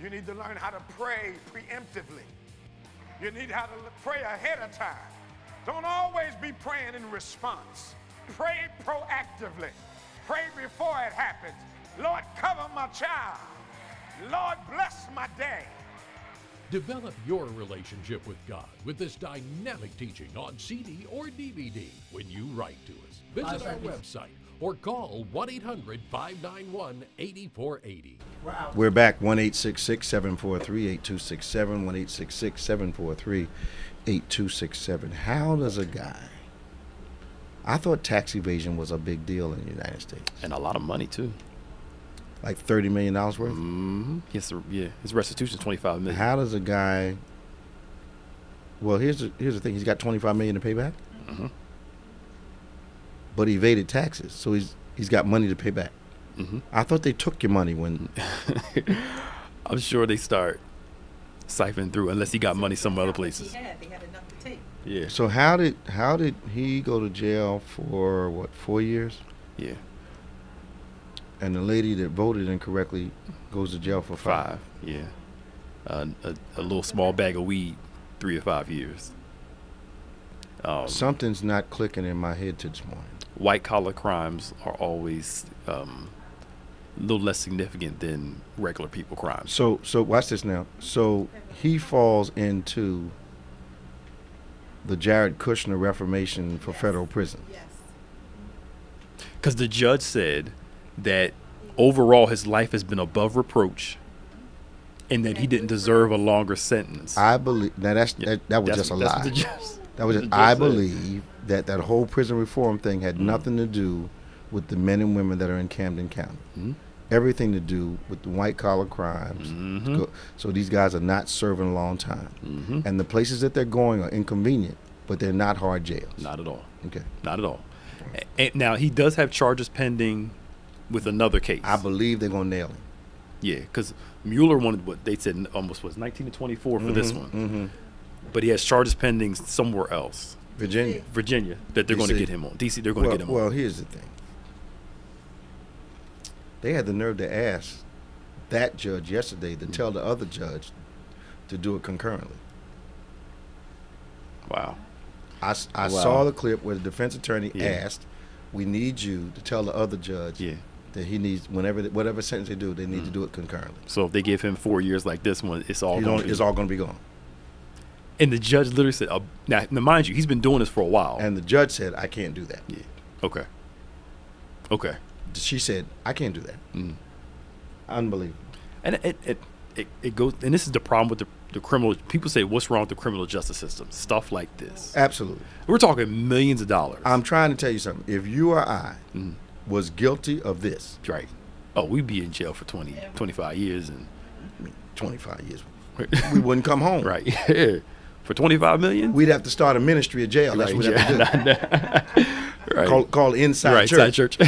You need to learn how to pray preemptively. You need how to pray ahead of time. Don't always be praying in response. Pray proactively. Pray before it happens. Lord, cover my child. Lord, bless my day. Develop your relationship with God with this dynamic teaching on CD or DVD when you write to us. Visit our website or call 1-800-591-8480. We're back, 1-866-743-8267, 1-866-743-8267. How does a guy... I thought tax evasion was a big deal in the United States. And a lot of money, too. Like $30 million worth? Mm-hmm. Yes, sir. Yeah. His restitution is $25 million. How does a guy... Well, here's the thing. He's got $25 million to pay back? Mm-hmm. But he evaded taxes, so he's got money to pay back. Mm-hmm. I thought they took your money when... I'm sure they start siphoning through, unless he got money some other places. They had enough to take. Yeah. So how did he go to jail for, what, 4 years? Yeah. And the lady that voted incorrectly goes to jail for 5. Yeah. A little small bag of weed, 3 or 5 years. Something's not clicking in my head this morning. White collar crimes are always a little less significant than regular people crimes. So watch this now. So he falls into the Jared Kushner reformation for federal prison. Yes. Because the judge said that overall his life has been above reproach and that he didn't deserve a longer sentence. I believe that was just a lie. That was just, I believe that whole prison reform thing had nothing to do with the men and women that are in Camden County. Mm-hmm. Everything to do with the white collar crimes. Mm-hmm. So these guys are not serving a long time. Mm-hmm. And the places that they're going are inconvenient, but they're not hard jails. Not at all. Okay. Not at all. And now he does have charges pending with another case. I believe they're going to nail him. Yeah, because Mueller wanted what they said almost was 19 to 24 for this one. Mm-hmm. But he has charges pending somewhere else. Virginia, that they're going to get him on. DC, they're going to get him on. Well, here's the thing. They had the nerve to ask that judge yesterday to tell the other judge to do it concurrently. Wow. I saw the clip where the defense attorney asked, we need you to tell the other judge that he needs, whatever sentence they do, they need to do it concurrently. So if they give him 4 years like this one, it's all going to be gone. And the judge literally said, now mind you, he's been doing this for a while. And the judge said, I can't do that. Yeah. Okay. She said, I can't do that. Unbelievable. And it goes, and this is the problem with the criminal. People say, what's wrong with the criminal justice system? Stuff like this. Absolutely. We're talking millions of dollars. I'm trying to tell you something. If you or I was guilty of this. Right. Oh, we'd be in jail for 25 years. And 25 years. We wouldn't come home. Right. For $25 million? We'd have to start a ministry of jail. That's what we'd have to do. Right. Call Inside Church. Inside Church.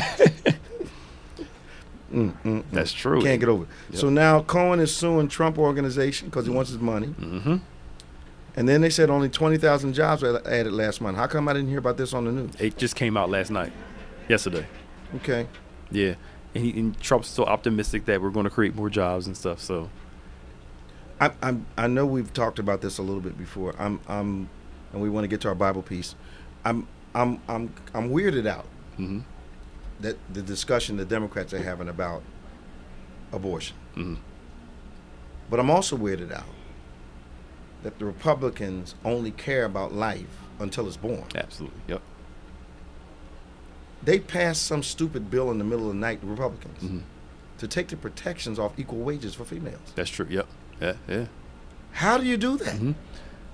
That's true. Can't get over it. Yep. So now Cohen is suing Trump Organization because he wants his money. And then they said only 20,000 jobs were added last month. How come I didn't hear about this on the news? It just came out yesterday. Okay. Yeah, and Trump's so optimistic that we're going to create more jobs and stuff. So, I know we've talked about this a little bit before. And we want to get to our Bible piece. I'm weirded out that the discussion the Democrats are having about abortion. But I'm also weirded out that the Republicans only care about life until it's born. Absolutely. Yep. They passed some stupid bill in the middle of the night, the Republicans, to take the protections off equal wages for females. That's true. Yep. Yeah. How do you do that?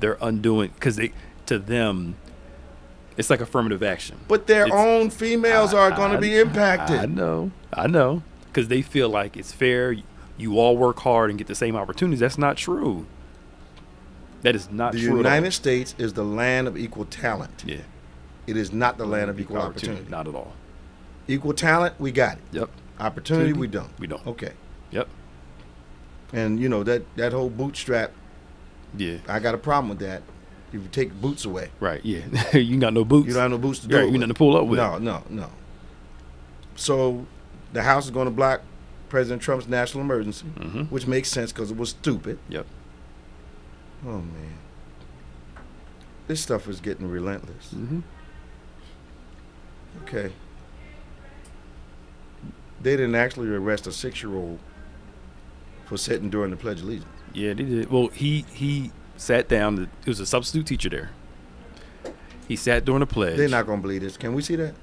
They're undoing, because to them, it's like affirmative action. But their own females are going to be impacted. I know. Because they feel like it's fair. You all work hard and get the same opportunities. That's not true. That is not true. The United States is the land of equal talent. Yeah. It is not the land of equal opportunity. Not at all. Equal talent, we got it. Yep. Opportunity, we don't. We don't. Okay. Yep. And you know that whole bootstrap. Yeah. I got a problem with that. If you take boots away. Right. Yeah. You got no boots. You don't have no boots to do it You nothing to pull up with. No. So the House is going to block President Trump's national emergency, which makes sense because it was stupid. Yep. Oh man. This stuff is getting relentless. Okay. They didn't actually arrest a 6-year-old for sitting during the Pledge of Allegiance. Yeah, they did. Well, he sat down. It was a substitute teacher there. He sat during the pledge. They're not going to believe this. Can we see that?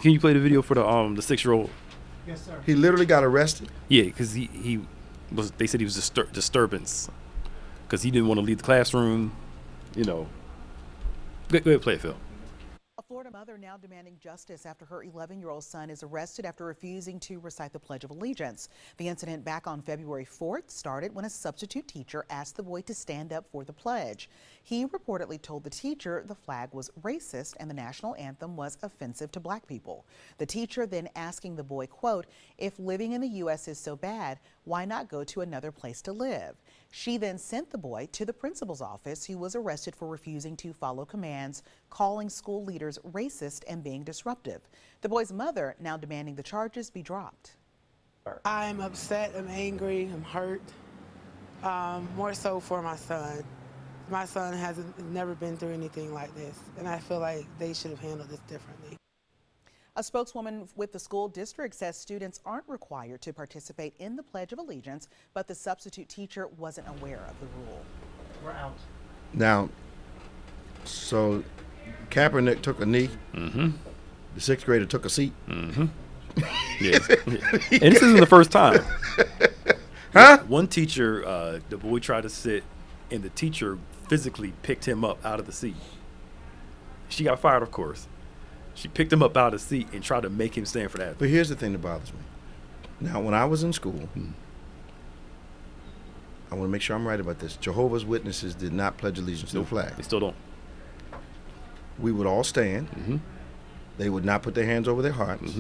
Can you play the video for the 6-year-old? Yes, sir. He literally got arrested? Yeah, because he was. They said he was disturbance because he didn't want to leave the classroom. You know. Go ahead, play it, Phil. A Florida mother now demanding justice after her 11-year-old son is arrested after refusing to recite the Pledge of Allegiance. The incident back on February 4th started when a substitute teacher asked the boy to stand up for the pledge. He reportedly told the teacher the flag was racist and the national anthem was offensive to black people. The teacher then asking the boy, quote, "If living in the U.S. is so bad, why not go to another place to live?" She then sent the boy to the principal's office, who was arrested for refusing to follow commands, calling school leaders racist and being disruptive. The boy's mother now demanding the charges be dropped. I'm upset, I'm angry, I'm hurt, more so for my son. My son never been through anything like this, and I feel like they should have handled this differently. A spokeswoman with the school district says students aren't required to participate in the Pledge of Allegiance, but the substitute teacher wasn't aware of the rule. We're out. Now, so Kaepernick took a knee. The 6th grader took a seat. Yes. And this isn't the first time. Huh? One teacher, the boy tried to sit, and the teacher physically picked him up out of the seat. She got fired, of course. She picked him up out of the seat and tried to make him stand for that. But here's the thing that bothers me. Now, when I was in school, I want to make sure I'm right about this. Jehovah's Witnesses did not pledge allegiance to the flag. They still don't. We would all stand. They would not put their hands over their hearts.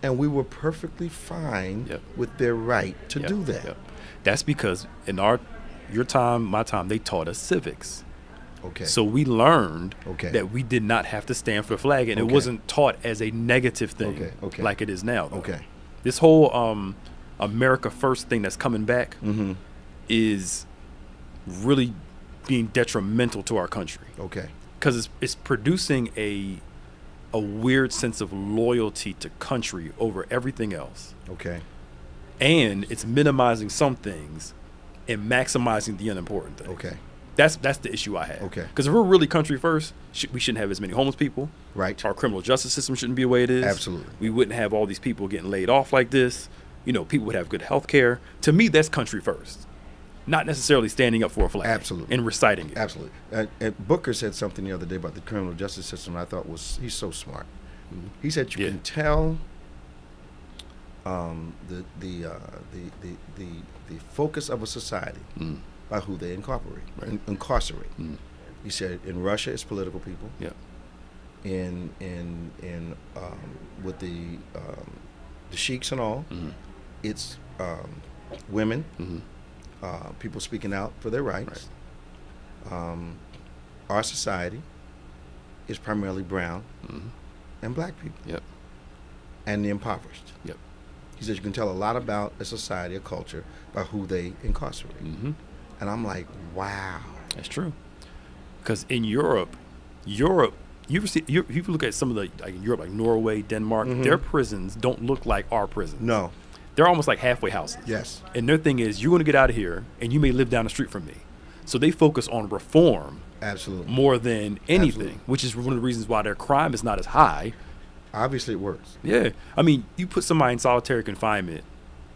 And we were perfectly fine with their right to do that. That's because in your time, my time, they taught us civics. Okay. So we learned that we did not have to stand for the flag, and it wasn't taught as a negative thing like it is now. Okay. This whole America First thing that's coming back is really being detrimental to our country. Okay. Because it's producing a weird sense of loyalty to country over everything else. Okay. And it's minimizing some things and maximizing the unimportant things. Okay. That's the issue I have. Okay. Because if we're really country first, we shouldn't have as many homeless people. Right. Our criminal justice system shouldn't be the way it is. Absolutely. We wouldn't have all these people getting laid off like this. You know, people would have good health care. To me, that's country first. Not necessarily standing up for a flag. Absolutely. And reciting it. Absolutely. And Booker said something the other day about the criminal justice system I thought he's so smart. He said you can tell the focus of a society by who they incorporate, incarcerate. He said in Russia it's political people. Yeah. In with the sheiks and all, it's women, people speaking out for their rights. our society is primarily brown Mm-hmm. and black people. Yep. And the impoverished. Yep. He says you can tell a lot about a society, a culture, by who they incarcerate. Mm-hmm. And I'm like, wow. That's true. Because in Europe, you look at some of the, like in Europe, like Norway, Denmark, Mhm. their prisons don't look like our prisons. No. They're almost like halfway houses. Yes. And their thing is, you're going to get out of here, and you may live down the street from me. So they focus on reform. Absolutely. More than anything, Absolutely. which is one of the reasons why their crime is not as high. Obviously, it works. Yeah. I mean, you put somebody in solitary confinement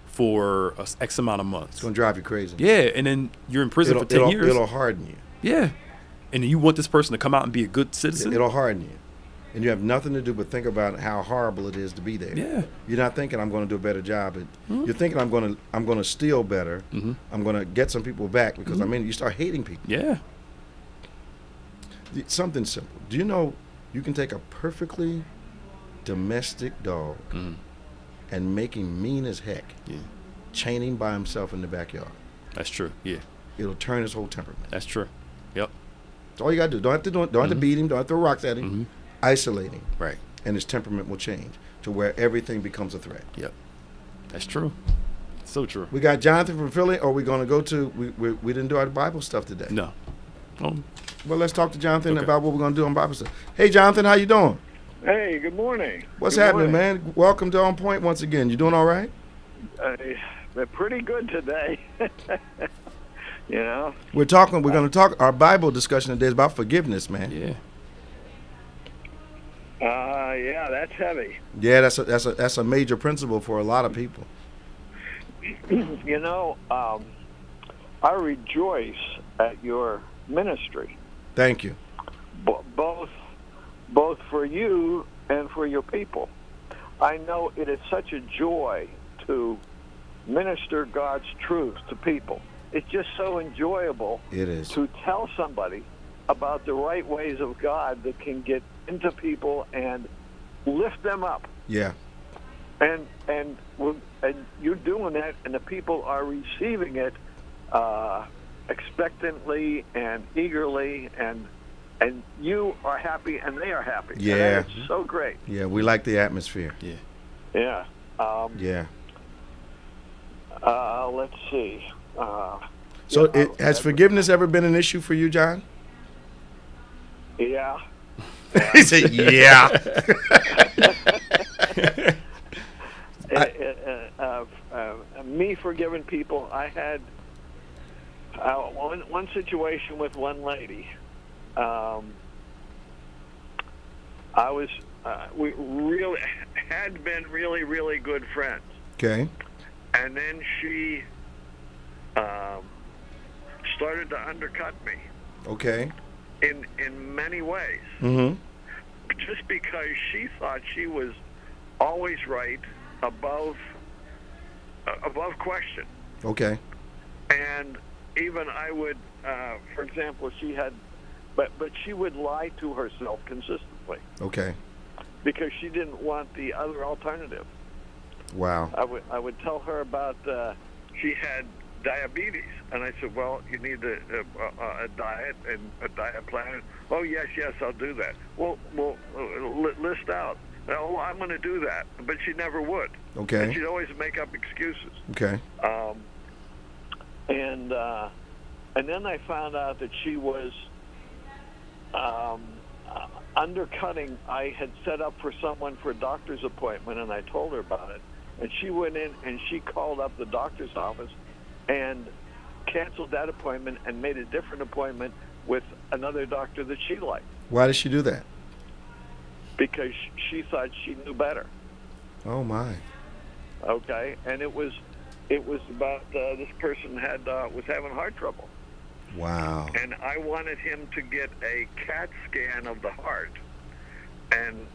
for X amount of months. It's going to drive you crazy. Yeah, and then you're in prison for 10 years. It'll harden you. Yeah. And then you want this person to come out and be a good citizen? It'll harden you. And you have nothing to do but think about how horrible it is to be there. Yeah. You're not thinking I'm going to do a better job. You're thinking I'm going to steal better. Mm-hmm. I'm going to get some people back because I mean you start hating people. Yeah. Something simple. Do you know you can take a perfectly domestic dog and make him mean as heck, chain him by himself in the backyard? That's true. Yeah. It'll turn his whole temperament. That's true. Yep. That's all you got to do. Don't have to beat him. Don't have to throw rocks at him. Mm-hmm. Isolate him. Right. And his temperament will change to where everything becomes a threat. Yep. That's true. So true. We got Jonathan from Philly, or are we going to go to, we didn't do our Bible stuff today. No. Well, let's talk to Jonathan about what we're going to do on Bible stuff. Hey, Jonathan, how you doing? Hey, good morning. What's Good happening, morning. man? Welcome to Onpointe once again. You doing all right? They're pretty good today. You know? We're going to talk, our Bible discussion today is about forgiveness, man. Yeah. Yeah, that's heavy. Yeah, that's a major principle for a lot of people. You know, I rejoice at your ministry. Thank you. Both for you and for your people. I know it is such a joy to minister God's truth to people. It's just so enjoyable. It is. To tell somebody about the right ways of God that can get into people and lift them up. Yeah. And you're doing that, and the people are receiving it expectantly and eagerly, and you are happy, and they are happy. Yeah. And it's so great. Yeah, we like the atmosphere. Yeah. Yeah. Yeah. Let's see. So has forgiveness ever been an issue for you, John? Yeah. He said, yeah. Me forgiving people, I had one situation with one lady. We really had been really good friends. Okay. And then she started to undercut me. Okay. In many ways. Mm-hmm. Just because she thought she was always right, above question. Okay. And even I would, for example, but she would lie to herself consistently. Okay. Because she didn't want the other alternative. Wow. I would tell her about she had diabetes, and I said, well, you need a diet and a diet plan. Oh, yes, I'll do that. Well, list out. Oh, I'm going to do that, but she never would. Okay. And she'd always make up excuses. Okay. And then I found out that she was undercutting. I had set up for someone for a doctor's appointment, and I told her about it. And she went in and she called up the doctor's office and canceled that appointment and made a different appointment with another doctor that she liked. Why did she do that? Because she thought she knew better. Oh my. Okay, and it was about this person was having heart trouble. Wow. And I wanted him to get a CAT scan of the heart, and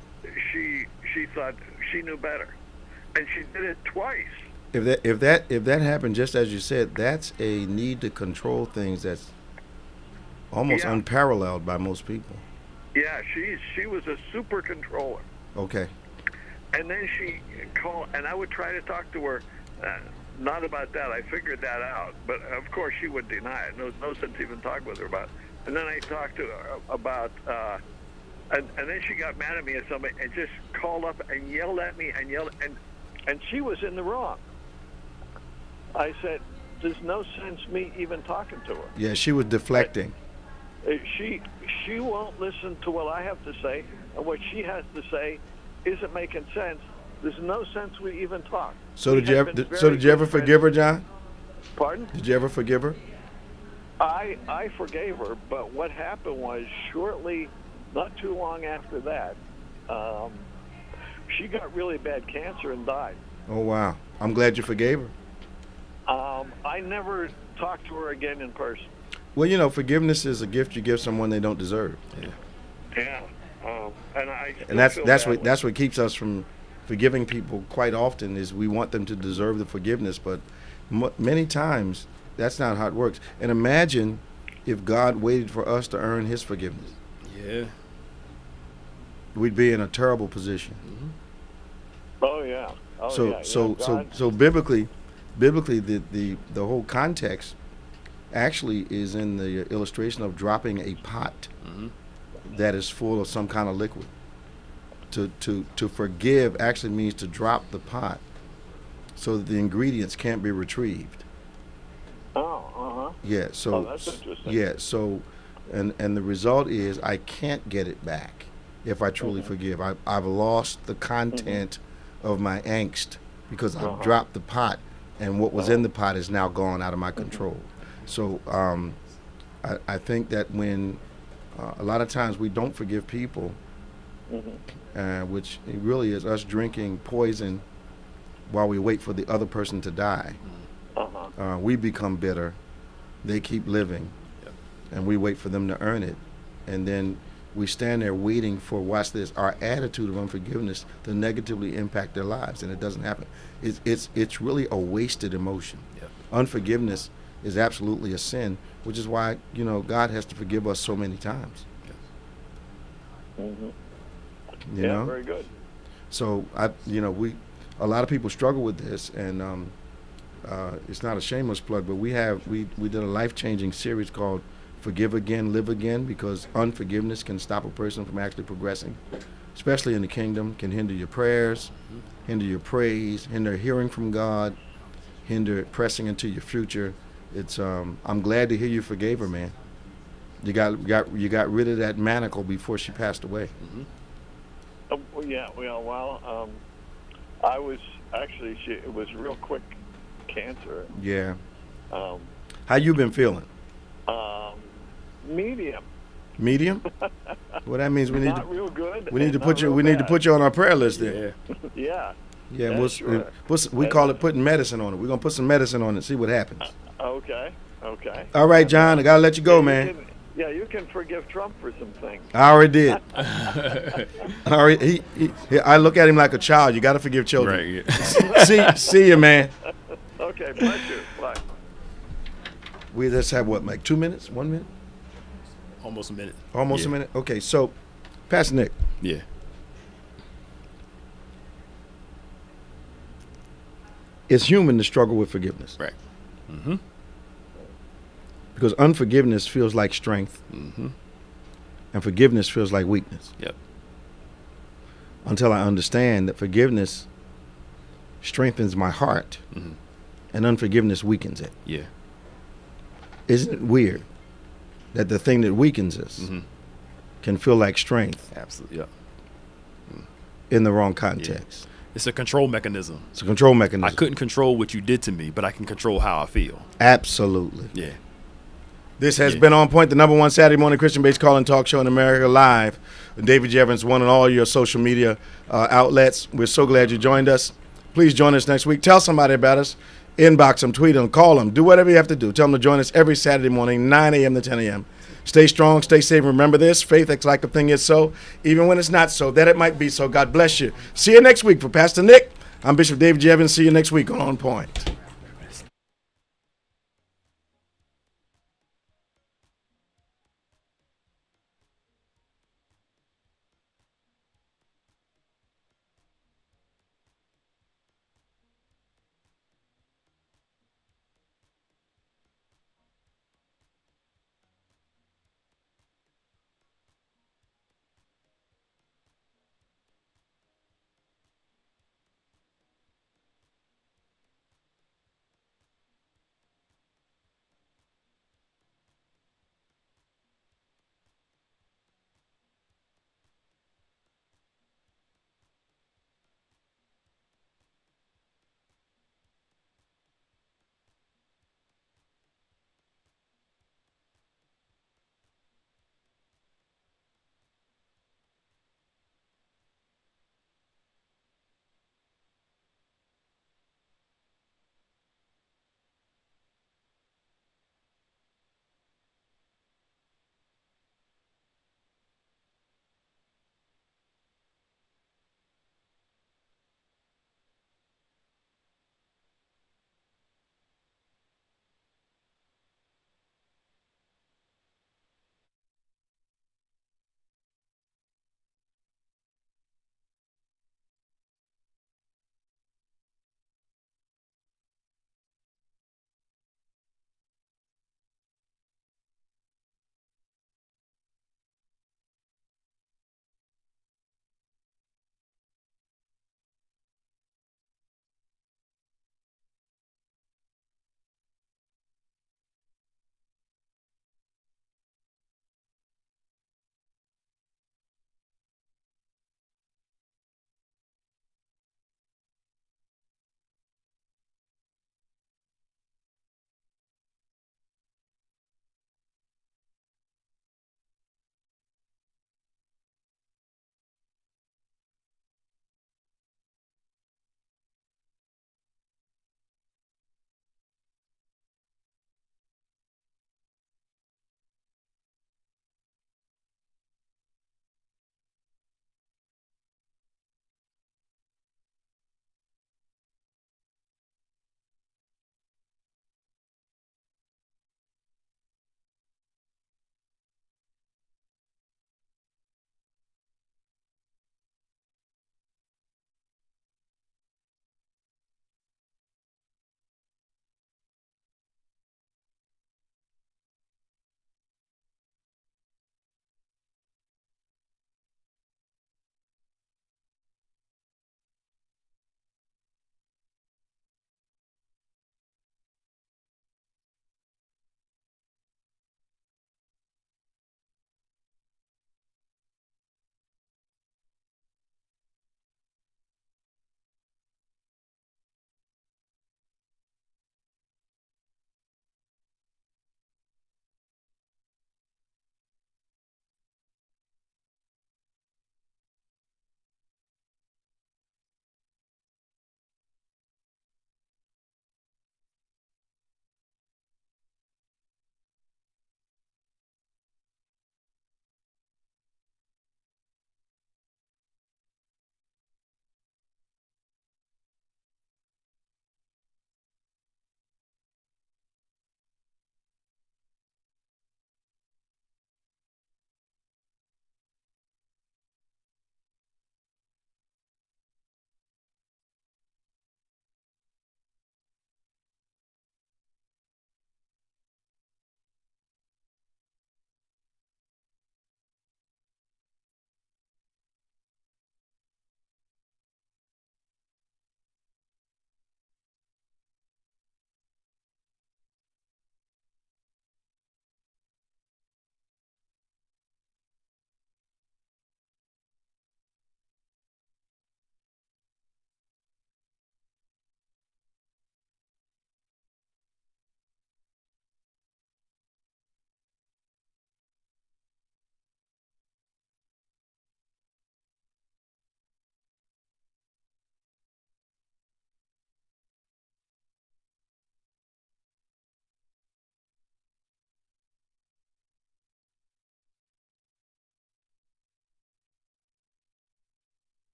she thought she knew better, and she did it twice. If that happened just as you said, that's a need to control things that's almost unparalleled by most people. Yeah, she was a super controller. Okay. And then she called, and I would try to talk to her, not about that. I figured that out, but of course she would deny it. No sense even talking with her about it. and then I talked to her about, and then she got mad at me or something, and just called up and yelled at me and she was in the wrong. I said, "There's no sense me even talking to her." Yeah, she was deflecting. She won't listen to what I have to say, and what she has to say isn't making sense. There's no sense we even talk. So did you ever forgive her, John? Pardon? Did you ever forgive her? I forgave her, but what happened was shortly, not too long after that, she got really bad cancer and died. Oh, wow. I'm glad you forgave her. I never talked to her again in person. Well, you know, forgiveness is a gift you give someone they don't deserve. Yeah. And that's what keeps us from forgiving people quite often, is we want them to deserve the forgiveness, but many times that's not how it works. And imagine if God waited for us to earn his forgiveness. Yeah. We'd be in a terrible position. Oh yeah. So biblically the whole context actually is in the illustration of dropping a pot that is full of some kind of liquid. To forgive actually means to drop the pot so that the ingredients can't be retrieved. Yeah, so that's interesting. Yeah, so and the result is I can't get it back if I truly forgive. I've lost the content of my angst because I've dropped the pot, and what was in the pot is now gone out of my control. So I think that when a lot of times we don't forgive people, which it really is us drinking poison while we wait for the other person to die. We become bitter. They keep living, and we wait for them to earn it. And then we stand there waiting for, watch this, our attitude of unforgiveness to negatively impact their lives, and it doesn't happen. It's really a wasted emotion. Unforgiveness is absolutely a sin, which is why, you know, God has to forgive us so many times. You know? Very good. So a lot of people struggle with this, and it's not a shameless plug, but we did a life-changing series called Forgive Again, Live Again, because unforgiveness can stop a person from actually progressing, especially in the kingdom. Can hinder your prayers, hinder your praise, hinder hearing from God, hinder pressing into your future. It's I'm glad to hear you forgave her, man. You got rid of that manacle before she passed away. I was actually, it was real quick cancer. Yeah. How you been feeling? Medium. Medium? Well, that means we need not real good. We need to put you on our prayer list there. Yeah. Yeah. We call it putting medicine on it. We're gonna put some medicine on it and see what happens. Okay. All right, John. I gotta let you go, man. You can forgive Trump for some things. I already did. I look at him like a child. You got to forgive children. Right. Yeah. see you, man. Okay, bless you. Bye. We just have what, like 2 minutes? 1 minute? Almost a minute. Almost a minute? Okay, so, Pastor Nick. Yeah. It's human to struggle with forgiveness. Right. Because unforgiveness feels like strength, and forgiveness feels like weakness. Yep. Until I understand that forgiveness strengthens my heart, and unforgiveness weakens it. Yeah. Isn't it weird that the thing that weakens us can feel like strength? Absolutely. Yeah. In the wrong context. Yeah. It's a control mechanism. It's a control mechanism. I couldn't control what you did to me, but I can control how I feel. Absolutely. Yeah. This has been On Point, the #1 Saturday morning Christian-based call-in talk show in America, live with David G. Evans, one on all your social media outlets. We're so glad you joined us. Please join us next week. Tell somebody about us. Inbox them, tweet them, call them. Do whatever you have to do. Tell them to join us every Saturday morning, 9 a.m. to 10 a.m. Stay strong, stay safe. Remember this, faith acts like a thing is so, even when it's not so, that it might be so. God bless you. See you next week. For Pastor Nick, I'm Bishop David G. Evans. See you next week on Point.